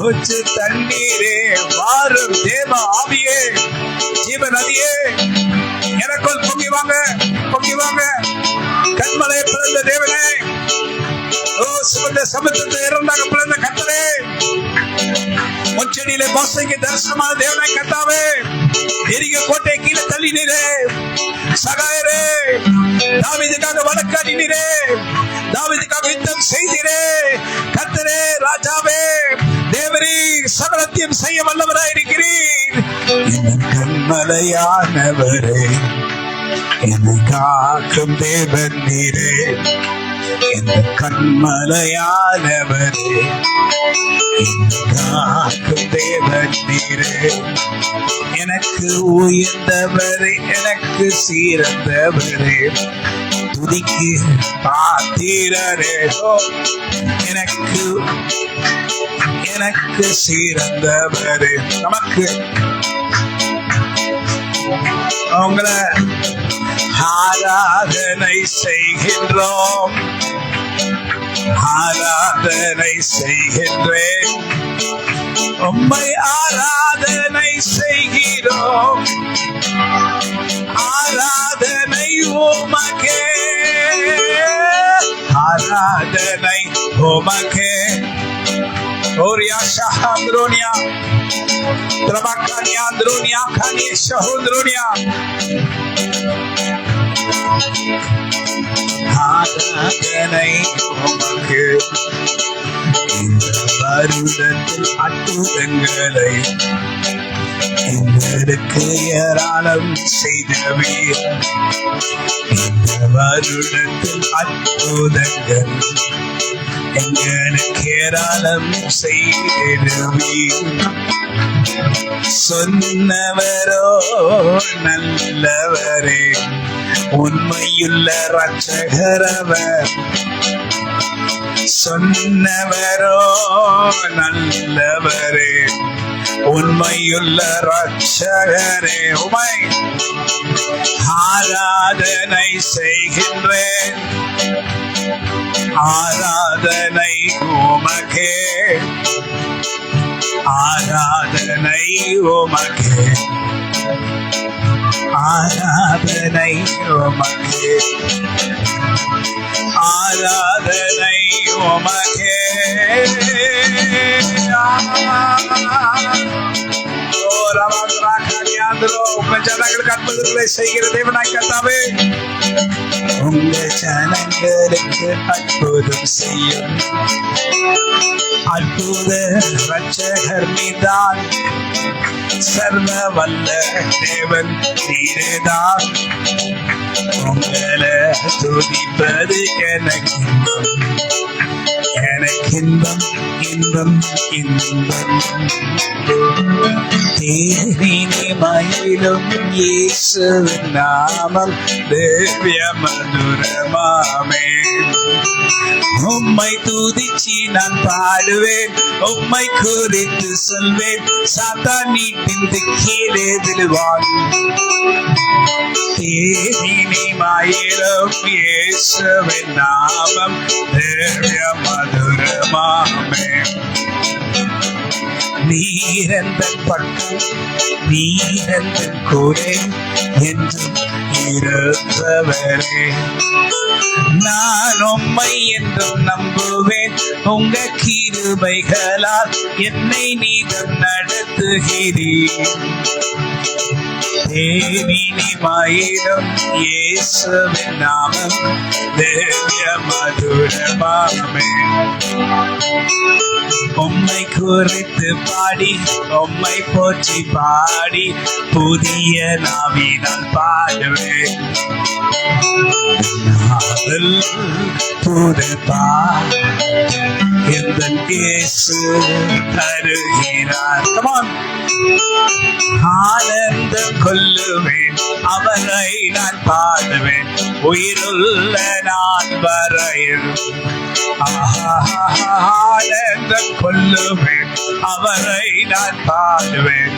S1: ஊற்று தண்ணீரே, வாரும் தேவ ஆவியே, ஜீவ நதியே, எனக்குள் பொங்கி வாங்க, பொங்கி வாங்க. கண்மலை பிறந்த தேவனே, ஓ சிவந்த சமுத்திரத்தை இரண்டாக பிறந்த கர்த்தரே, முச்சடியிலே மோசைக்கு தரிசனமான தேவனாய் கர்த்தாவே, எரிக கோட்டை கீழே தள்ளினீரே, சகாயரே, தாவீதுக்காக வழக்காடினீரே, தாவீதுக்காக யுத்தம் செய்தீரே, கர்த்தரே, ராஜாவே, தேவரே, சகலத்தையும் செய்ய வல்லவராய் இருக்கிறீர். கண்மலையானவரே, என்னை காக்கும் தேவன் நீரே, இந்த கண்மலையானவரே, என்னை காக்கும் தேவன் நீரே, எனக்கு உயர்ந்தவரே, எனக்கு சிறந்தவரே, துதிக்கு பாத்திரரே, எனக்கு எனக்கு சிறந்தவரே. நமக்கு உங்களை ஆராதனை செய்கின்றோம், ஆராதனை செய்கின்றேன், உம்மை ஆராதனை செய்கிறோம், ஆராதனை உமக்கே, ஆராதனை உமக்கே. ஓரியா ஷஹாந்திரோனியா த்ரபாக்கானியா அந்திரோனியா கானிய ஷஹூந்திரோனியா. ஆராதனை உமக்கு, இந்த வருடத்தில் அற்புதங்களை எங்களுக்கு ஏராளம் செய்தவீர், இந்த வருடத்தில் அற்புதங்கள் எங்களுக்கு ஏராளம் செய்தவீர். சொன்னவரோ நல்லவரே, உண்மையுள்ள இரட்சகரவர், சொன்னவரோ நல்லவரே, உண்மையுள்ள இரட்சகரே, உமை ஆராதனை செய்கின்றேன், ஆராதனை உமக்கே, ஆராதனை உமக்கே, ஆராதனை உமக்கே, ஆராதனை உமக்கே. ஜனங்களுக்கு அற்புதங்களை செய்கிற தேவனாய் கர்த்தாவே, உங்க ஜனங்களுக்கு அற்புதம் செய்யும் அற்புத இரட்சகர் நீதான், சர்வ வல்ல தேவன் நீரேதான், உங்களை துதிப்பது எனக்கின்பம், எனக்கின்பம், இன்பம் இன்பம். தேனினி மயிலும் இயேசுவின் நாமம் திவ்ய மதுரமாமே. உம்மை துதிச்சு நான் பாடுவேன், உம்மை குறித்து சொல்வேன், சாத்தான் நீட்டிந்து கீழே விழுவான். தேனினி மயிலும் இயேசுவின் நாமம் திவ்ய மதுரமாமே. நீரந்தன் பட்டம், நீரந்தன் கூரை என்றும் இருப்பவரே, நான் உம்மை என்றும் நம்புவேன், உங்க கிருபைகளால் என்னை நீதம் நடத்துகிறீர். தேனினி மயிலும் இயேசுவின் நாமம் திவ்ய மதுரமாமே. உம்மை குறித்து பாடி, உம்மை போற்றி பாடி, புதிய நாவினால் பாடுவேன். புது எந்தன் இயேசு தருகிறார். Come on. ஆனந்தம் கொள்ளுவேன், அவரை நான் பாடுவேன், உயிருள்ள நான் வரையில். ஆனந்தம் கொள்ளுவேன், அவரை நான் பாடுவேன்.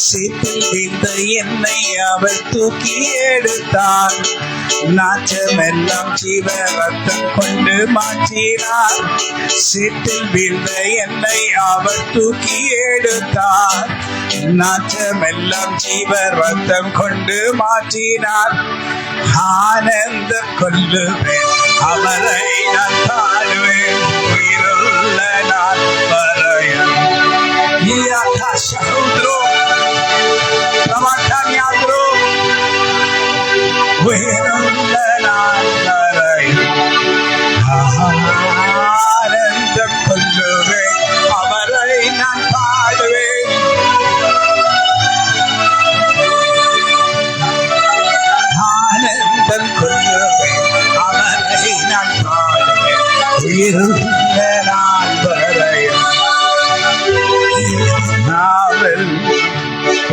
S1: சேற்றில் வீழ்ந்த என்னை அவர் தூக்கி எடுத்தார். நாச்சமெல்லாம் ஜீவ ரத்தம் கொண்டு மாற்றினார். சேற்றில் வீழ்ந்த என்னை அவர் தூக்கி எடுத்தார். நாச்சமெல்லாம் ஜீவ ரத்தம் கொண்டு மாற்றினார். ஆனந்த கொள்ளுவேன் அவரை நான் பாடுவேன் உயிருள்ள நான் வரையும். உயிருள்ள நான் வரையும் ஆனந்த கொள்ளுவேன் அவரை நான் பாடுவேன். ஆனந்தம் கொள்ளுவேன் அவரை நான் பாடுவேன் உயிருள்ள நான் வரையும். நாவல்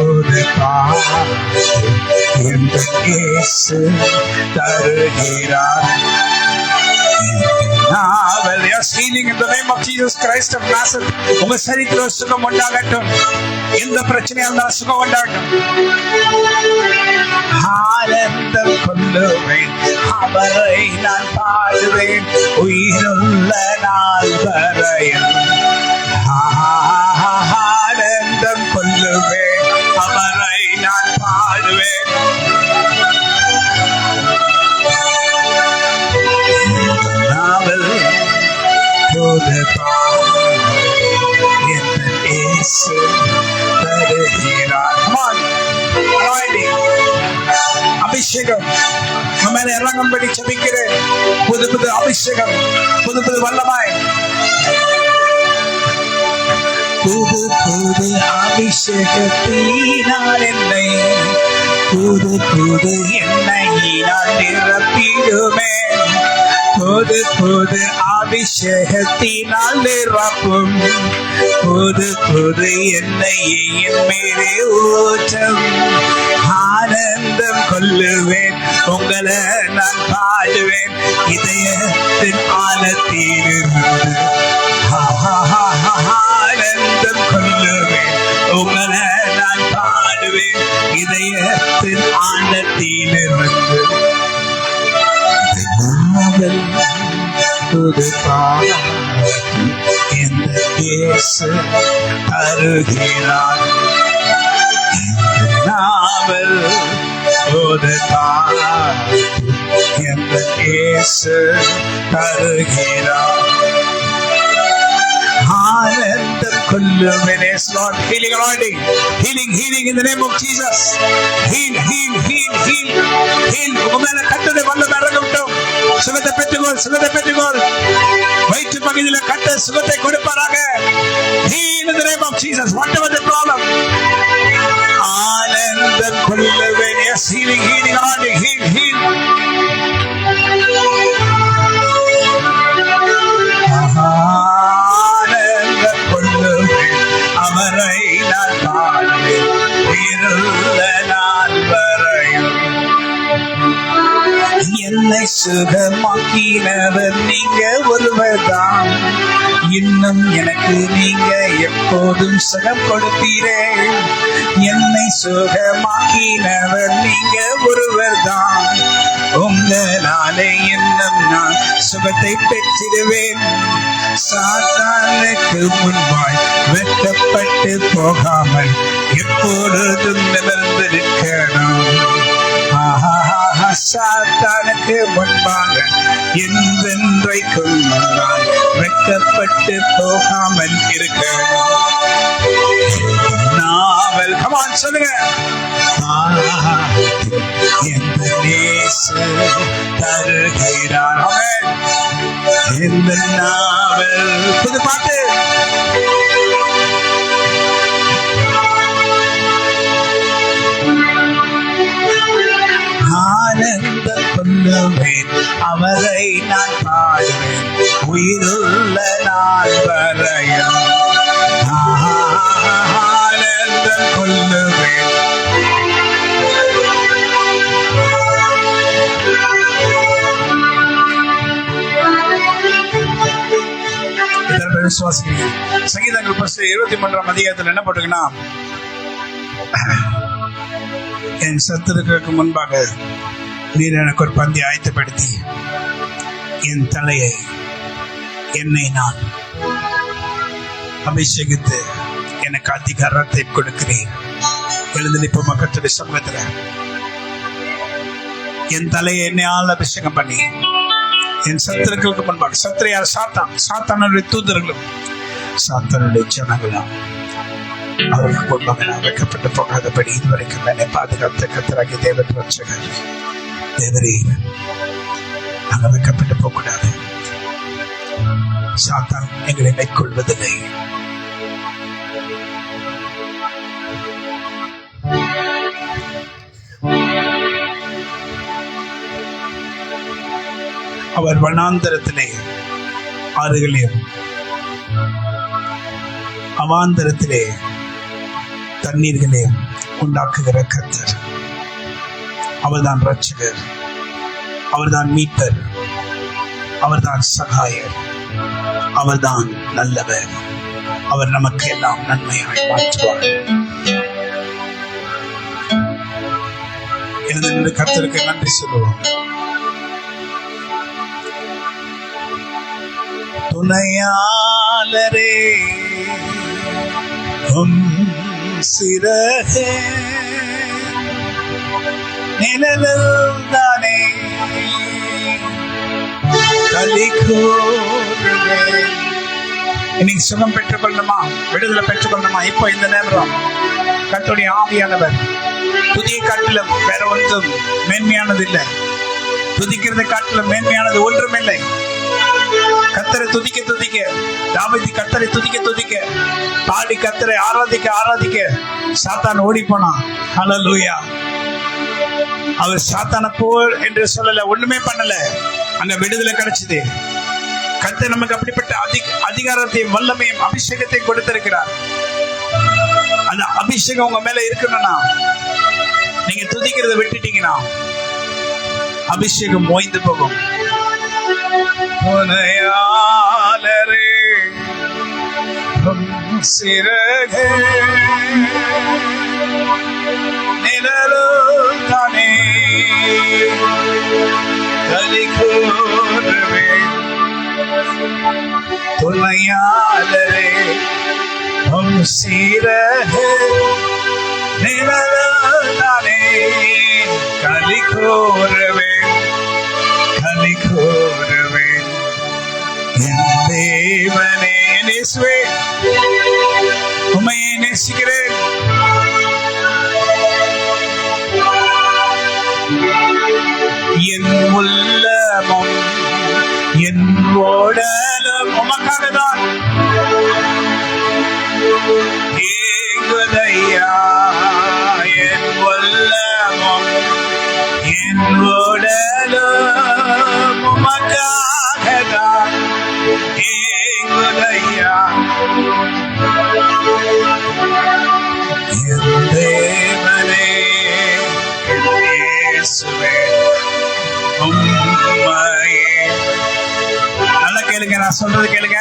S1: ஒரு பாட்டு இயேசு தருகிறார். நாவல் healing in the name of Jesus Christ of Nazareth. உங்க சரீரத்தில் சுகம் உண்டாகட்டும். எந்த பிரச்சனையா இருந்தாலும் சுகம் உண்டாகட்டும். ஆனந்தம் கொள்ளுவேன் அவரை நான் பாடுவேன் உயிருள்ள நாள் வரையும். ஆனந்தம் கொள்ளுவேன் அவரை நான் பாடுவேன். நாவல் போது இயேசு தருகிறார். அபிஷேகம் மேல இறங்கும்படி ஜெபிக்கிறேன். புது புது அபிஷேகம், புது புது வல்லமாய், புது புது அபிஷேகத்தினால் என்னை புது புது எண்ணெயினால் நிரப்பிடுமே. புது புது அபிஷேகத்தினால் நிரப்பும். புது புது எண்ணெயை என் மேலே ஊற்றும். ஆனந்தம் கொள்ளுவேன் உங்களை நான் பாடுவேன் இதயத்தின் ஆழத்திலிருந்து. ஆனந்தம் கொள்ளுவேன் உங்களை நான் பாடுவேன் இதயத்தின் ஆழத்திலிருந்து. புது பாடு இந்த இயேசு தருகிறார். நாவல் புது பாடு இந்த இயேசு தருகிறார். ஆனந்தம் கொள்ளுவேன். Yes Lord, healing anointing, healing in the name of Jesus. Heal. உங்க மேல கட்டளை வல்லமை இறங்கட்டும். சுகத்தை பெற்றுக்கொள். வயிற்று பகுதியில் கட்ட சுகத்தை கொடுப்பாராக. Heal in the name of Jesus, whatever the problem. ஆனந்தம் கொள்ளுவேன். Yes, healing anointing, heal. ஆனந்தம் கொள்ளுவேன் அவரை நான் பாடுவேன் உயிருள்ள நான் வரையும். என்னை சுகமாக்கினவர் நீங்க ஒருவர்தான். இன்னும் எனக்கு நீங்க எப்போதும் சுகம் கொடுப்பீரே. என்னை சுகமாக்கினவர் நீங்க ஒருவர்தான். உங்களாலே இன்னும் நான் சுகத்தை பெற்றிடுவேன். சாத்தானுக்கு முன்பாய் வெட்டப்பட்டு போகாமல் எப்பொழுதும் நிமிர்ந்திருக்கணும். சாத்தானுக்கு முன்பாக என்றென்றைக்கும் நான் வெட்டப்பட்டு போகாமல் இருக்கணும். நாவல் கமான் சொல்லுங்க. எந்த இயேசு தருகிறார். இந்த நாவல் புது பாட்டு. ஆனந்த கொள்ளுவேன் அவரை நான் பாடுவேன் உயிருள்ள நான் வரையும். ஆனந்த கொள்ளுவேன். விசுவாசிக்கிறீங்க? சங்கீதங்கள் 23ஆம் அதிகாரத்தில் என்ன போட்டுங்கன்னா, என் சத்துருக்களுக்கு முன்பாக நீர் எனக்கு ஒரு பந்தி ஆயத்தப்படுத்தி என் தலையை என்னை நான் அபிஷேகித்து எனக்கு அதிகாரத்தை கொடுக்கிறேன். எழுந்து நிற்ப மக்களுடைய சமூகத்துல என் தலையை என்னையால் அபிஷேகம் பண்ணி என் சத்துருக்களுக்கு முன்பாக, சத்திரையார் சாத்தானுடைய தூதர்களும் சாத்தானுடைய ஜனங்களும் அவருக்கு முன்பாக நான் வைக்கப்பட்டு போகாதபடி இதுவரைக்கும் என்னை பாதுகாத்த கர்த்தராகிய தேவன் ரட்சகர் தேவரே, நாங்கள் வைக்கப்பட்டு போக கூடாது. சாத்தான் எங்களை மேற்கொள்வதில்லை. அவர் வனாந்தரத்திலே ஆறுகளையும் அவாந்தரத்திலே தண்ணீர்களையும் உண்டாக்குகிற கர்த்தர். அவர்தான் ரட்சகர், அவர்தான் மீட்பர், அவர்தான் சகாயர், அவர்தான் நல்லவர். அவர் நமக்கு எல்லாம் நன்மையாய் மாற்றுவார். எனது கர்த்தருக்கு நன்றி சொல்லுவோம். துணையாளரே சிறகே நிழல்தானே இன்னைக்கு சுகம் பெற்றுக்கொள்ளணுமா, விடுதலை பெற்றுக்கொள்ளணுமா? இப்போ இந்த நேரம் கர்த்தருடைய ஆவியானவர் துதியை காட்டிலும் வேற ஒன்றும் மேன்மையானது இல்லை. துதிக்கிறதை காட்டிலும் மேன்மையானது ஒன்றும் இல்லை. கர்த்தரை துதிக்க துதிக்க, தாவீது கர்த்தரை துதிக்க துதிக்க, பாடி கர்த்தரை ஆராதிக்க ஆராதிக்க சாத்தான் ஓடி போனான். ஹல்லேலூயா. அவர் சாத்தான போல் என்று சொல்லல, ஒண்ணுமே பண்ணல, அங்க விடுதலை கிடைச்சது. கர்த்தர் நமக்கு அப்படிப்பட்ட அதிகாரத்தையும் வல்லமையும் அபிஷேகத்தையும் கொடுத்திருக்கிறார். அந்த அபிஷேகம் உங்க மேல இருக்கணும்னா, நீங்க துதிக்கிறத விட்டுட்டீங்கன்னா அபிஷேகம் ஓய்ந்து போகும். துணையாளரே சிறகே நிழல்தானே களி கூறுவே. துணையாளரே சிறகே நிழல்தானே களி கூறுவே களி கூறுவே. தேவனே நேசுவே, உம்மையே நேசிக்கிறேன். என் உள்ளமும் என் உடலும் உமக்காகதான் ஏங்குதையா. என் உள்ளமும் என் உடலும் உமக்காகதான் ஏங்குதையா. என் தேவனே இயேசுவே உம்மையே. நல்லா கேளுங்க, நான் சொல்றது கேளுங்க.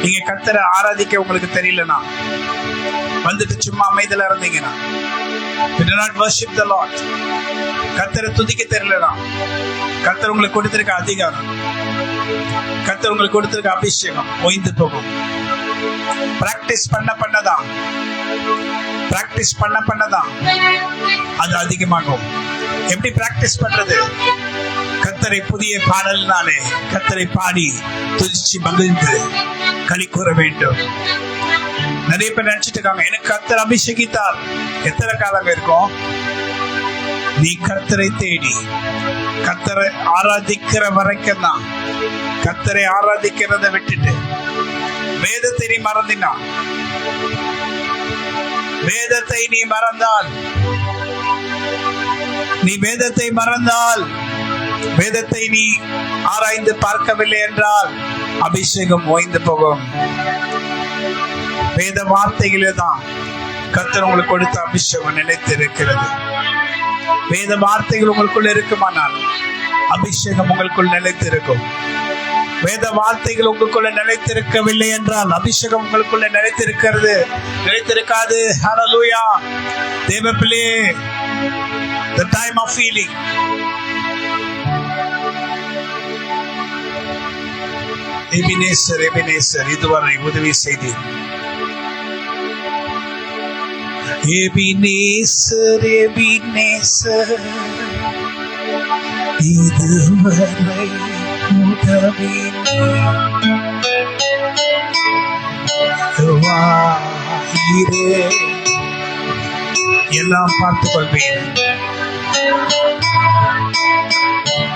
S1: நீங்க கர்த்தரை ஆராதிக்க உங்களுக்கு தெரியலனா, வந்துட்டு சும்மா அமைதியில இருந்தீங்கன்னா, you do not worship the Lord, கர்த்தரை துதிக்க தெரியலனா, கர்த்தர் உங்களுக்கு கொடுத்திருக்க அதிகாரம், கர்த்தர் உங்களுக்கு கொடுத்திருக்க அபிஷேகம் ஓய்ந்து போகும். பிராக்டிஸ் பண்ணதான் அது அதிகமாகும். எப்படி பிராக்டிஸ் பண்றது? கர்த்தரை புதிய பாடல்னாலே கர்த்தரை பாடி துதிச்சு மகிழ்ந்து களி கூற வேண்டும். நிறைய பேர் நினைச்சிட்டு இருக்காங்க, எனக்கு கர்த்தர் அபிஷேகித்தார். எத்தனை காலம் இருக்கும்? நீ கர்த்தரை தேடி கர்த்தரை ஆராதிக்கிற வரைக்கும் தான். கர்த்தரை ஆராதிக்கிறத விட்டுட்டு வேதத்தை நீ மறந்தினா, வேதத்தை நீ மறந்தால், நீ வேதத்தை மறந்தால், வேதத்தை நீ ஆராய்ந்து பார்க்கவில்லை என்றால் அபிஷேகம் ஓய்ந்து போகும். வேத வார்த்தைகளே தான் கர்த்தர் உங்களுக்கு கொடுத்த அபிஷேகம் நிலைத்து இருக்கிறது. வேத வார்த்தைகள் உங்களுக்குள்ள இருக்குமானால் அபிஷேகம் உங்களுக்குள் நிலைத்து இருக்கும். வேத வார்த்தைகள் உங்களுக்குள்ள நிலைத்திருக்கவில்லை என்றால் அபிஷேகம் உங்களுக்குள்ள நிலைத்திருக்காது. ஹல்லேலூயா. தேவ பிள்ளையே, the time of healing. Ebenezer இதுவரை உதவி செய்தீர். எபினேசர் இதுவரை உதவி எல்லாம் பார்த்துக் கொள்வேன்.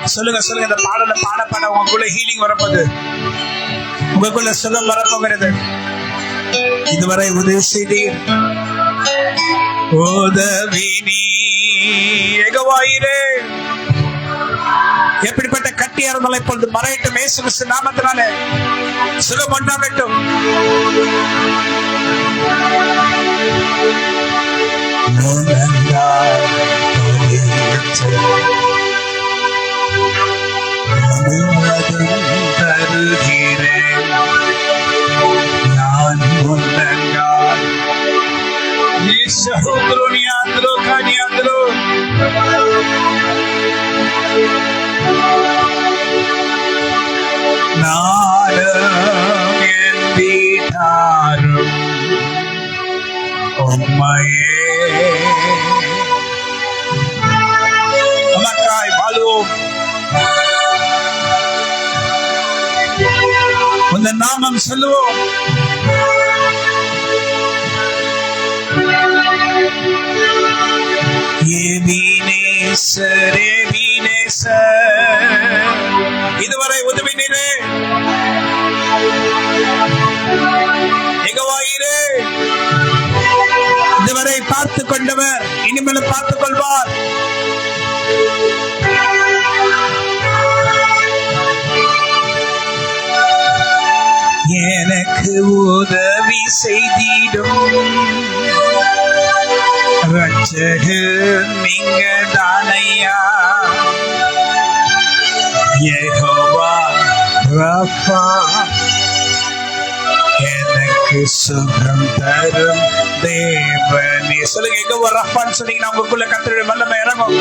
S1: சொல்லுங்க. இந்த பாடல பாட உங்களுக்குள்ள ஹீலிங் வரப்போகுது. உங்களுக்குள்ள சுகம் வரப்போகிறது. இதுவரை உதவி செய்தீர். உதவி நீவாயிரே. எப்படிப்பட்ட கட்டியா இருந்தாலும் இப்பொழுது மறையட்டும். இயேசு கிறிஸ்து நாமத்தினாலே சுகம் உண்டாகட்டும். நான் முன்னங்கால் உம்மையே வாழுவோம். உந்த நாமம் சொல்லுவோம். இதுவரை உதவி நீரே. எகவாயிரே. இதுவரை பார்த்துக் கொண்டவர் இனிமேல் பார்த்துக் கொள்வார். எனக்கு உதவி செய்திடும் ரட்சகர் நீங்க தானையா. யெகோவா ரஃபா எனக்கு சுகம் தரும் தேவனே. சொல்லுங்க. யெகோவா ரஃபான்னு சொன்னீங்கன்னா உங்களுக்குள்ள கர்த்தருடைய வல்லமை இறங்கும்.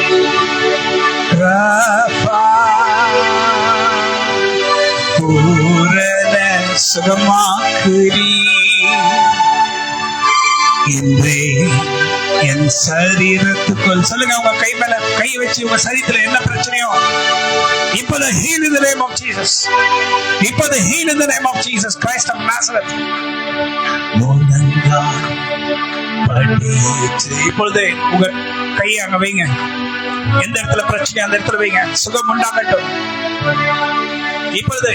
S1: ரஃபா பூரண சுகமாக்குறீ. இன்றே என் சரீரத்துக்குள் சொல்லுங்க. உங்க கை மேல கை வச்சு உங்க சரீரத்துல என்ன பிரச்சனையோ இப்போது heal in the name of Jesus. இப்போது heal in the name of Jesus Christ of Nazareth. இப்பொழுது உங்க கையை அங்க வைங்க. எந்த இடத்துல பிரச்சனை அந்த இடத்துல வைங்க. சுகம் உண்டாகட்டும். இப்பொழுது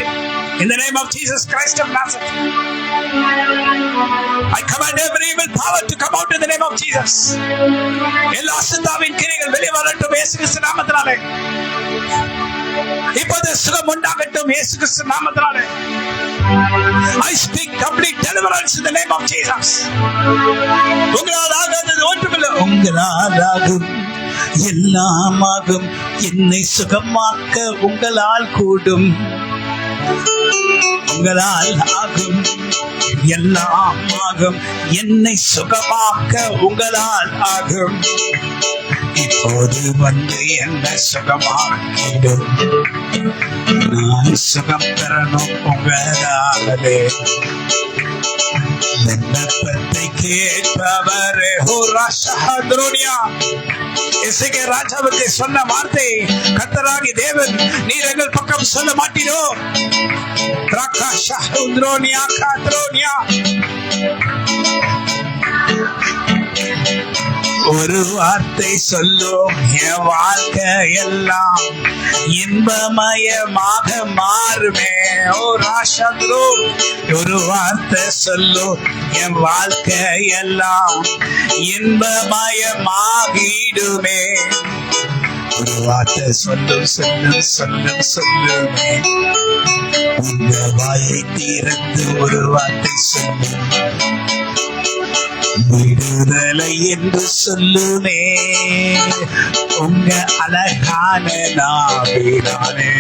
S1: in the name of Jesus Christ of Nazareth, I command every evil power to come out in the name of Jesus. எல்லா அசுத்தாவின் கிரியைகள் வெளியே வரட்டும் இயேசு கிறிஸ்து நாமத்தினாலே. இப்போது சுகம் உண்டாகட்டும் இயேசு கிறிஸ்து நாமத்தினாலே. I speak complete deliverance in the name of Jesus. உங்களால் ஆகாதது ஒன்றுமில்லை. உங்களால் ஆகும் எல்லாமாகும். என்னை சுகமாக்க உங்களால் கூடும். உங்களால் ஆகும் எல்லாம் ஆகும். என்னை சுகமாக்க உங்களால் ஆகும். இப்போது வந்து என்ன சுகமாக்கிடும். நான் சுகம் பெறணும் உங்களாலே. விண்ணப்பத்தை கேட்பவரே. இசைக்கே ராஜாவுக்கு சொன்ன வார்த்தை கர்த்தராகி தேவன் நீர் எங்கள் பக்கம் சொல்ல மாட்டீரோ. ஒரு வார்த்தை சொல்லும் என் வாழ்க்கை எல்லாம் இன்பமயமாக மாறுமே. ஒரு வார்த்தை சொல்லும் என் வாழ்க்கை எல்லாம் இன்பமயமாகிடுமே. ஒரு வார்த்தை சொல்லும் சொல்லுமே. உங்க வாயை திறந்து ஒரு வார்த்தை சொல்லும். விடுதலை என்று சொல்லுமே. உங்க அழகான நாவினாலே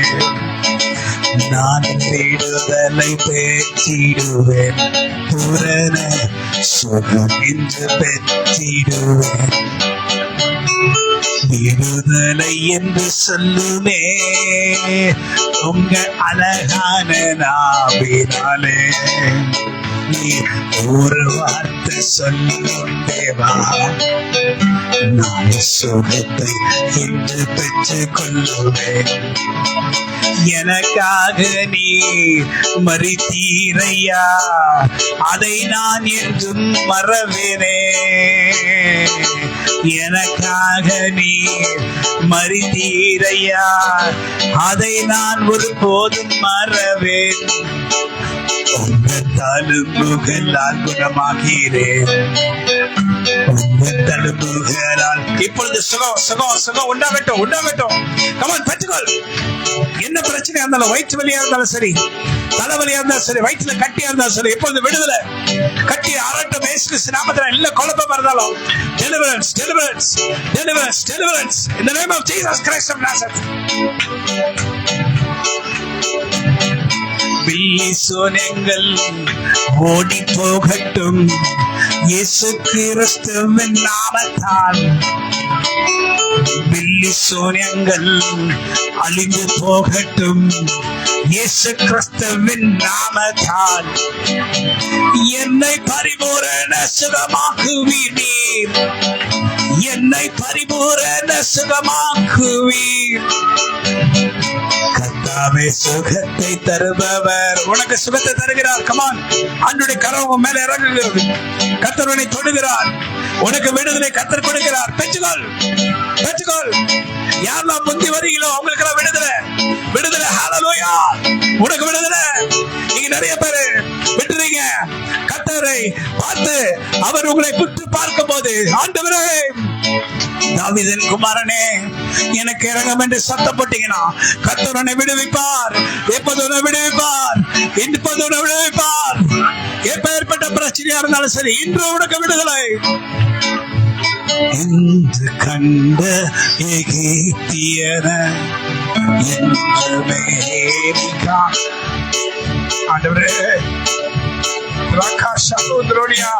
S1: நான் விடுதலை பெற்றிடுவேன், பூரண சுகம் என்று பெற்றிடுவேன். விடுதலை என்று சொல்லுமே உங்க அழகான நாவினாலே. நீ ஒரு வார்த்தை சொல்லும் தேவா, நான் சுகத்தை என்று பெற்றுக் கொள்ளுவேன். எனக்காக நீ மரித்தீரையா, அதை நான் என்றும் மறவேனே. எனக்காக நீ மரித்தீரையா, அதை நான் ஒருபோதும் மறவேன். உங்க தழும்புகளால் குணமாகிறேன், உங்க தழும்புகளால். இப்பொழுது சுகம் சுகம் சுகம் உண்டாகட்டும், உண்டாகட்டும். கமான், பெற்றுக்கொள். என்ன பிரச்சனையா இருந்தாலும், வயிற்று வலியா இருந்தாலும் சரி, தலைவலியா இருந்தாலும் சரி, வயிற்றுல கட்டியா இருந்தாலும் சரி, இப்பொழுது விடுதலை. கட்டி அரட்டும் இயேசு கிறிஸ்து நாமத்தில். இல்ல குழப்பமா இருந்தாலும் deliverance, deliverance, deliverance, deliverance in the name of Jesus Christ of Nazareth. பில்லி சோனங்கள் ஓடி போகட்டும் இயேசு கிறிஸ்துவின் நாமத்தால். பில்லி சோனங்கள் அழிந்து போகட்டும் இயேசு கிறிஸ்துவின் நாமத்தால். என்னை பரிபூரண சுகமாக்குவீர் நீர், என்னை பரிபூரண சுகமாக்குவீர். கர்த்தாவே சுகத்தை தருபவர், உனக்கு சுகத்தை தருகிறார். கமான், அன்றைய கரம் மேல இறங்குகிறது. கர்த்தர் உன்னை தொடுகிறார், உனக்கு விடுதலை கர்த்தர் கொடுக்கிறார். பெற்றுக்கொள், பெற்றுக்கொள். யாரெல்லாம் முந்தி வரீங்களோ அவங்களுக்கு எல்லாம் விடுதலை, விடுதலை. ஹல்லேலூயா, உனக்கு விடுதலை. நீங்க நிறைய பேரு விட்டுறீங்க. கர்த்தரை பார்த்து அவர் உங்களை விட்டு பார்க்கும் போது, ஆண்டவரே தாவீதின் குமாரனே எனக்கு இறங்கும் என்று சத்தம் போட்டீங்கன்னா கர்த்தர் உன்னை விடுவிப்பார். எப்போது உன்னை விடுவிப்பார், எப்போது உன்னை விடுவிப்பார். எப்பேற்பட்ட பிரச்சனையா இருந்தாலும் சரி, இன்று உனக்கு விடுதலை. என்று கண்ட எகிப்தியன என்றுமே ஆண்டவரே ராகாஷாலோத்ரோனியா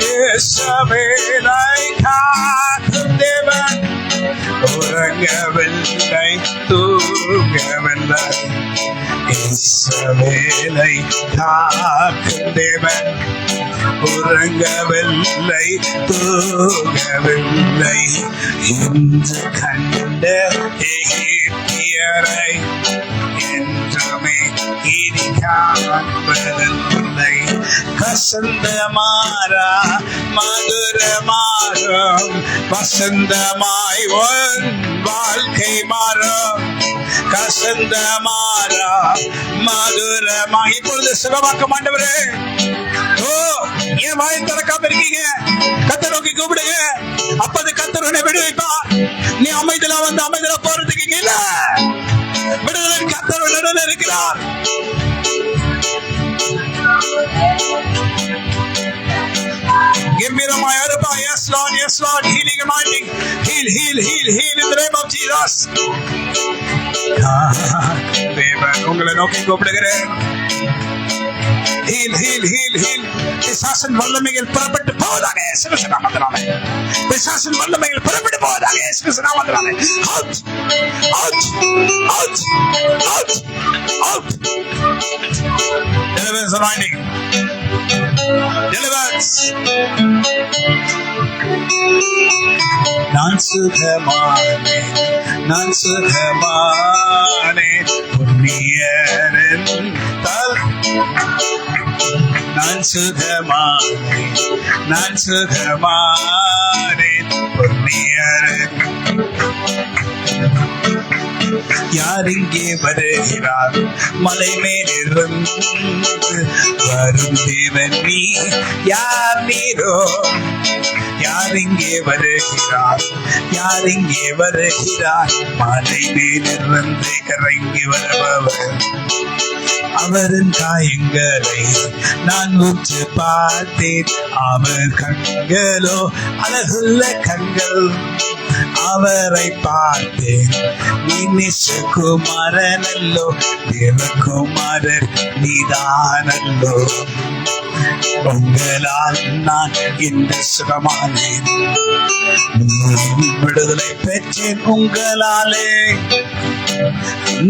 S1: இயேசுவை காக்கும் தேவன், உறங்கவில்லை தூங்கவில்லை. இயேசுவை காக்கும் தேவன், உறங்கவில்லை தூங்கவில்லை. இன்று கண்ட எகிப்தியரை என்றுமே இனி காண்பதில்லை. கசந்த மாறா மதுரமாறும், வசந்தமாய் உன் வாழ்க்கை மாறும். கசந்த மாறா மதுரமாய். இப்பொழுது சுகமாக்க ஆண்டவரே. ஓ, ஏன் வாயை திறக்காம இருக்கீங்க? கர்த்தரை நோக்கி கூப்பிடுங்க. அப்பது கர்த்தர் உன்னை விடுவிப்பார். நீ அமைதியில வந்து அமைதியில போறதுக்கு இல்ல, விடுதலை கர்த்தர் நடுவில் இருக்கிறார். கம்பீரமாய் அருப்பா. Yes Lord, yes Lord, healing anointing, heal, heal, heal, heal in the name of Jesus. தேவன் உங்களை நோக்கி கூப்பிடுகிறேன். heal, heal, heal, heal. பிசாசின் வல்லமைகள் புறப்பட்டு போவதாக இயேசு கிறிஸ்து நாமத்தினாலே. பிசாசின் வல்லமைகள் புறப்பட்டு போவதாக இயேசு கிறிஸ்து நாமத்தினாலே. out, out, out, out, out. Deliverance anointing, deliverance. நான் சுகமானே, நான் சுகமானே புண்ணியரின் தல். நான் சுகமானே, நான் சுகமானே புண்ணியரின். யார் இங்கே வருகிறார்? மலை மேலிருந்து வரும் தேவன் நீ. யார் நீரோ? யார் இங்கே வருகிறார்? யார் இங்கே வருகிறார்? மலை மேலிருந்து இறங்கி வருபவர். அவரின் காயங்களை நான் உற்று பார்த்தேன். அவர் கண்களோ அழகுள்ள கண்கள். அவரை பார்த்தேன். நீ நேசகுமாரனல்லோ, தேவகுமாரர் நீதானல்லோ. உங்களால் நான் இந்த சுகமானேன், விடுதலை பெற்றேன். உங்களாலே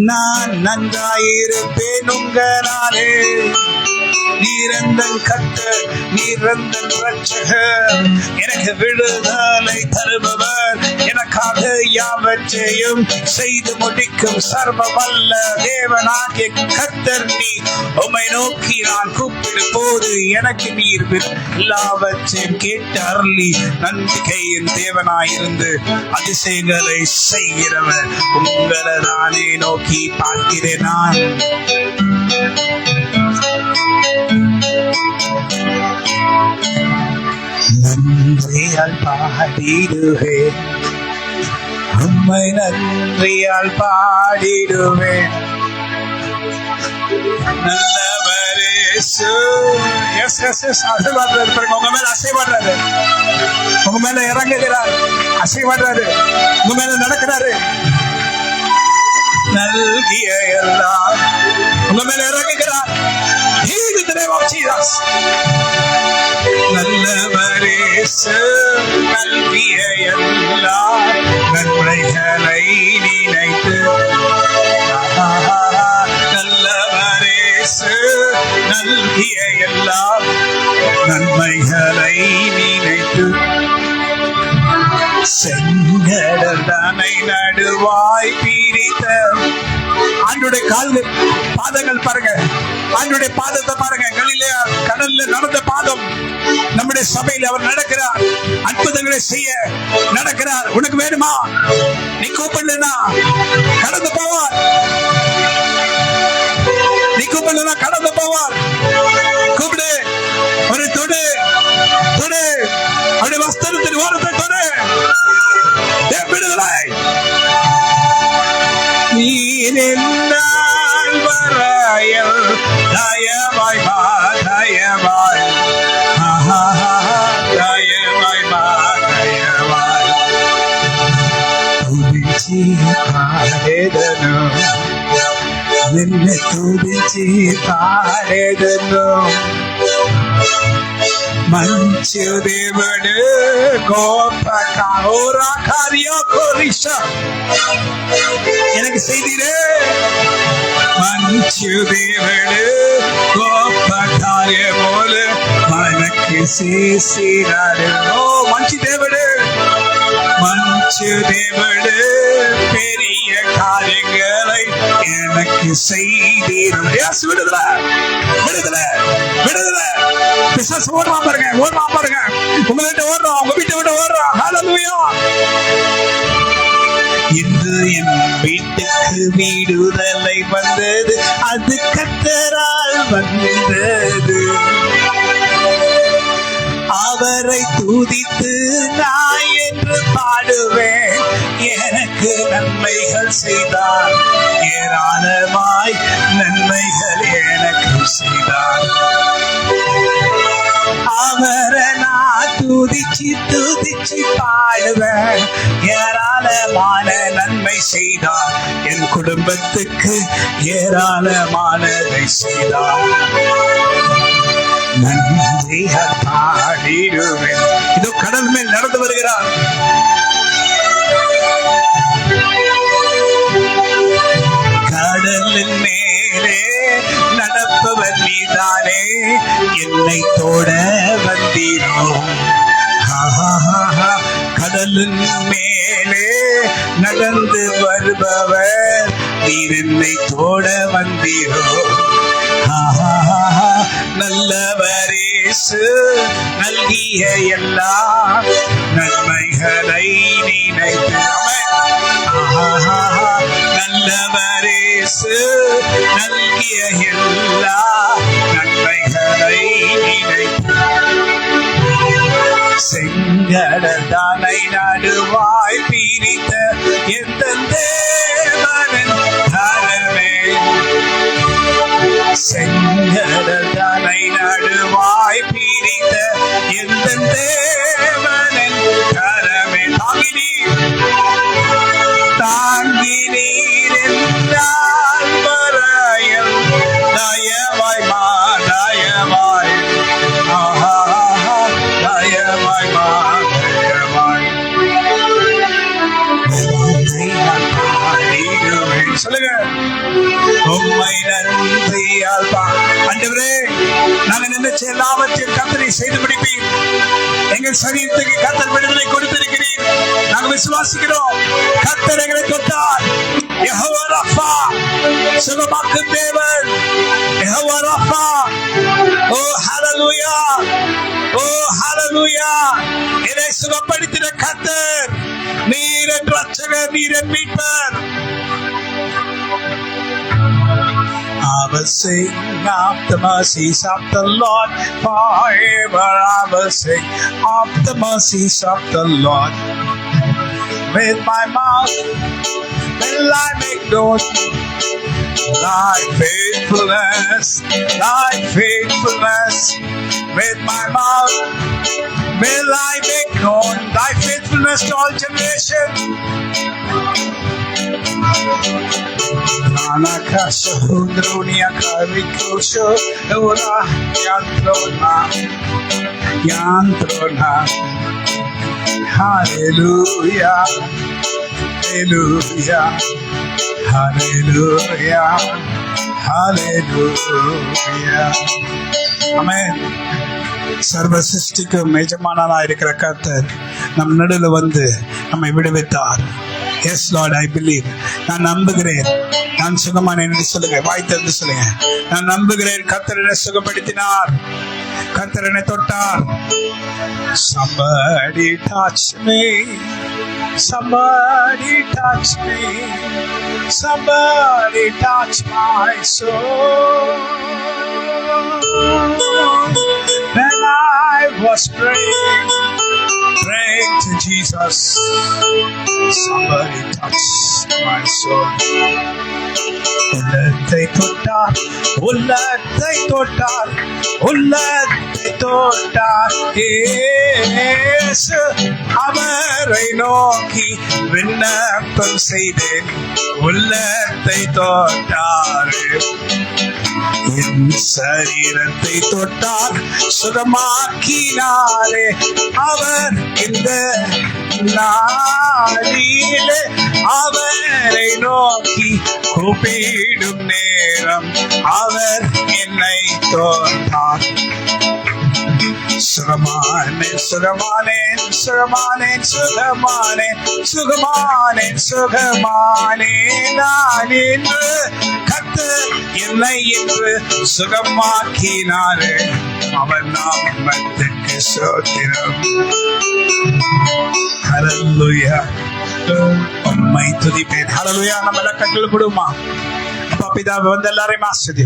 S1: நான் நன்றாயிருப்பேன். உங்களாலே நீரந்தன் கர்த்தர், நீரந்தன் இரட்சகர், எனக்கு விடுதலை தருபவர், எனக்காக யாவற்றையும் செய்து முடிக்கும் சர்வ வல்ல தேவனாகிய கர்த்தர் நீ. உம்மை நோக்கி நான் கூப்பிடும் போது எனக்கு நீர் எல்லாவற்றையும் கேட்டு அருளி நம்பிக்கையின் தேவனாயிருந்து அதிசயங்களை செய்கிறவர். உங்களை நானே நோக்கி பார்க்கிறேன். நான் நன்றியால் பாடிடுவேன், உம்மை நன்றியால் பாடிடுவேன். நல்லவரே அசைவாடுறாரு பாருங்க. உங்க மேல அசைவாடுறாரு, உங்க மேல இறங்குகிறார், அசைவாடுறாரு, உங்க மேல நடக்கிறாரு. நல்கிய எல்லாம் உங்க மேல இறங்குகிறார். நல்லவரே நல்கிய எல்லா நன்மைகளை நினைத்து, நல்லவரே நல்கிய எல்லா நன்மைகளை நினைத்து, செங்கடல் தன்னை நடுவாய் பிரித்த ஆண்டுடைய கால்கள் பாதங்கள் பாருங்க, ஆண்டுடைய பாதத்தை பாருங்க. கலிலேயா கடல்ல நடந்த பாதம். நம்முடைய சபையில் அவர் நடக்கிறார், அற்புதங்களை செய்ய நடக்கிறார். உனக்கு வேணுமா? நீ கூப்பிடலனா கடந்து போவார், நீ கூப்பிடலனா கடந்து போவார். கூப்பிடு, ஒரு தொடு தொடு, அவருடைய வஸ்திரத்தின் ஓரத்தை தொடு. விடுதலை நீரென்னால் வரையல் தயவாய் தயவாய் தயவாய் தயவாய் துதிச்சி பாடேதனோ, நின்னை துதிச்சி பாடேதனோ. మంచు దేవుడు గొప్ప కాహోరా కార్యో కోరిషా எனக்கு செய்தீரே. మంచు దేవుడు గొప్ప కార్యముల మనకి చేసినాడు. ఓ మంచి దేవుడు, మంచు దేవుడు பெரிய காரியங்களை எனக்கு செய்தீர். விடுதலை விடுதலை விடுதலை. பிசாசு ஓடுறான் பாருங்க, ஓடுறான் பாருங்க. உங்கள்கிட்ட ஓடுறான், உங்க வீட்டை விட்டு ஓடுறான். ஹல்லேலூயா. இன்று என் வீட்டுக்கு விடுதலை வந்தது, அது கர்த்தரால் வந்தது. அவரை துதித்து நான் என்று பாடுவேன். எனக்கு நன்மைகள் செய்தார், ஏராளமாய் நன்மைகள் எனக்கு செய்தார். அவரை நான் துதிச்சு துதிச்சு பாடுவேன். ஏராளமான நன்மை செய்தார், என் குடும்பத்துக்கு ஏராளமானதை செய்தார். நன்றியால் பாடிடுவேன். இதோ கடல் மேல் நடந்து வருகிறார். கடலின் மேலே நடப்பவர் நீதானே, என்னை தோட வந்தீரோ. கடலின் மேலே நடந்து வருபவர் நீர் என்னை தோட வந்தீரோ. நல்லவரே நல்கிய எல்லா நன்மைகளை நினைத்து, நல்லவரே நல்கிய எல்லா நன்மைகளை நினைத்து, செங்கடலை நடுவாய் பிரித்த எந்த தேவனின் கரமே, தனை நடுவாய் பிரித்த எந்த தேவனின் கரமே தாங்கினீர் என்றால் வரையில் தயவாய் தயவாய் தயவாய் சொல்லுங்க. உம்மை நன்றியால் ஆண்டவரே, நாங்கள் நினைச்ச எல்லாவற்றையும் கர்த்தரை செய்து முடிப்பீர். எங்கள் சரீரத்துக்கு கர்த்தர் விடுதலை கொடுத்திருக்கிறீர். நாங்கள் விசுவாசிக்கிறோம். கர்த்தர் எங்களை தொட்டார். யெகோவா ரஃபா, சுகமாக்கும் தேவன். யெகோவா ரஃபா. ஓ ஹல்லேலூயா, ஓ ஹல்லேலூயா. என்னை சுகப்படுத்தின கர்த்தர், நீர் என் ரட்சகர், நீர் என் மீட்பர். I will sing of the mercies of the Lord forever. I will sing of the mercies of the Lord. With my mouth will I make known thy faithfulness, thy faithfulness. With my mouth will I make known thy faithfulness to all generations. Anakasha Hundrunia Karikosho Ora Yantrona. Hallelujah, Hallelujah, Hallelujah, Hallelujah. Amen. சர்வ சிருஷ்டிக்கும் எஜமானனாய் இருக்கிற கர்த்தர் நம் நடுவில் வந்து நம்மை விடுவித்தார். Yes Lord, I believe. நான் நம்புகிறேன். நான் சுகமானேன் என்று சொல்லுங்க. வாய் திறந்து சொல்லுங்க. நான் நம்புகிறேன். கர்த்தர் என்னை சுகப்படுத்தினார். கர்த்தர் என்னை தொட்டார். Somebody touch me. Somebody touch me. Somebody touch my soul. When I was praying to Jesus, somebody touched my soul. உள்ளத்தை தொட்டார், உள்ளத்தை தொட்டார், உள்ளத்தை தொட்டார் இயேசு. அவரை நோக்கி விண்ணப்பம் செய்தேன், உள்ளத்தை தொட்டார். என் சரீரத்தை தொட்டார், சுகமாக்கினாரே அவர். இந்த நாளிலே அவரை நோக்கி கூப்பிடும் நேரம் அவர் என்னை தொட்டார். சுகமானேன், சுகமானேன், சுகமானேன், சுகமானேன், சுகமானேன், சுகமானேன் நான் என்று கர்த்தர் என்னை என்று சுகமாக்கினாரே. அவர் நாமத்துக்கு ஸ்தோத்திரம். ஹல்லேலூயா. உம்மை துதிப்பேன். ஹல்லேலூயா. நம்ம எல்லாம் கட்டளை போடுமா? அப்பா பிதாவே வந்து எல்லாரையும் ஆசீர்வதி.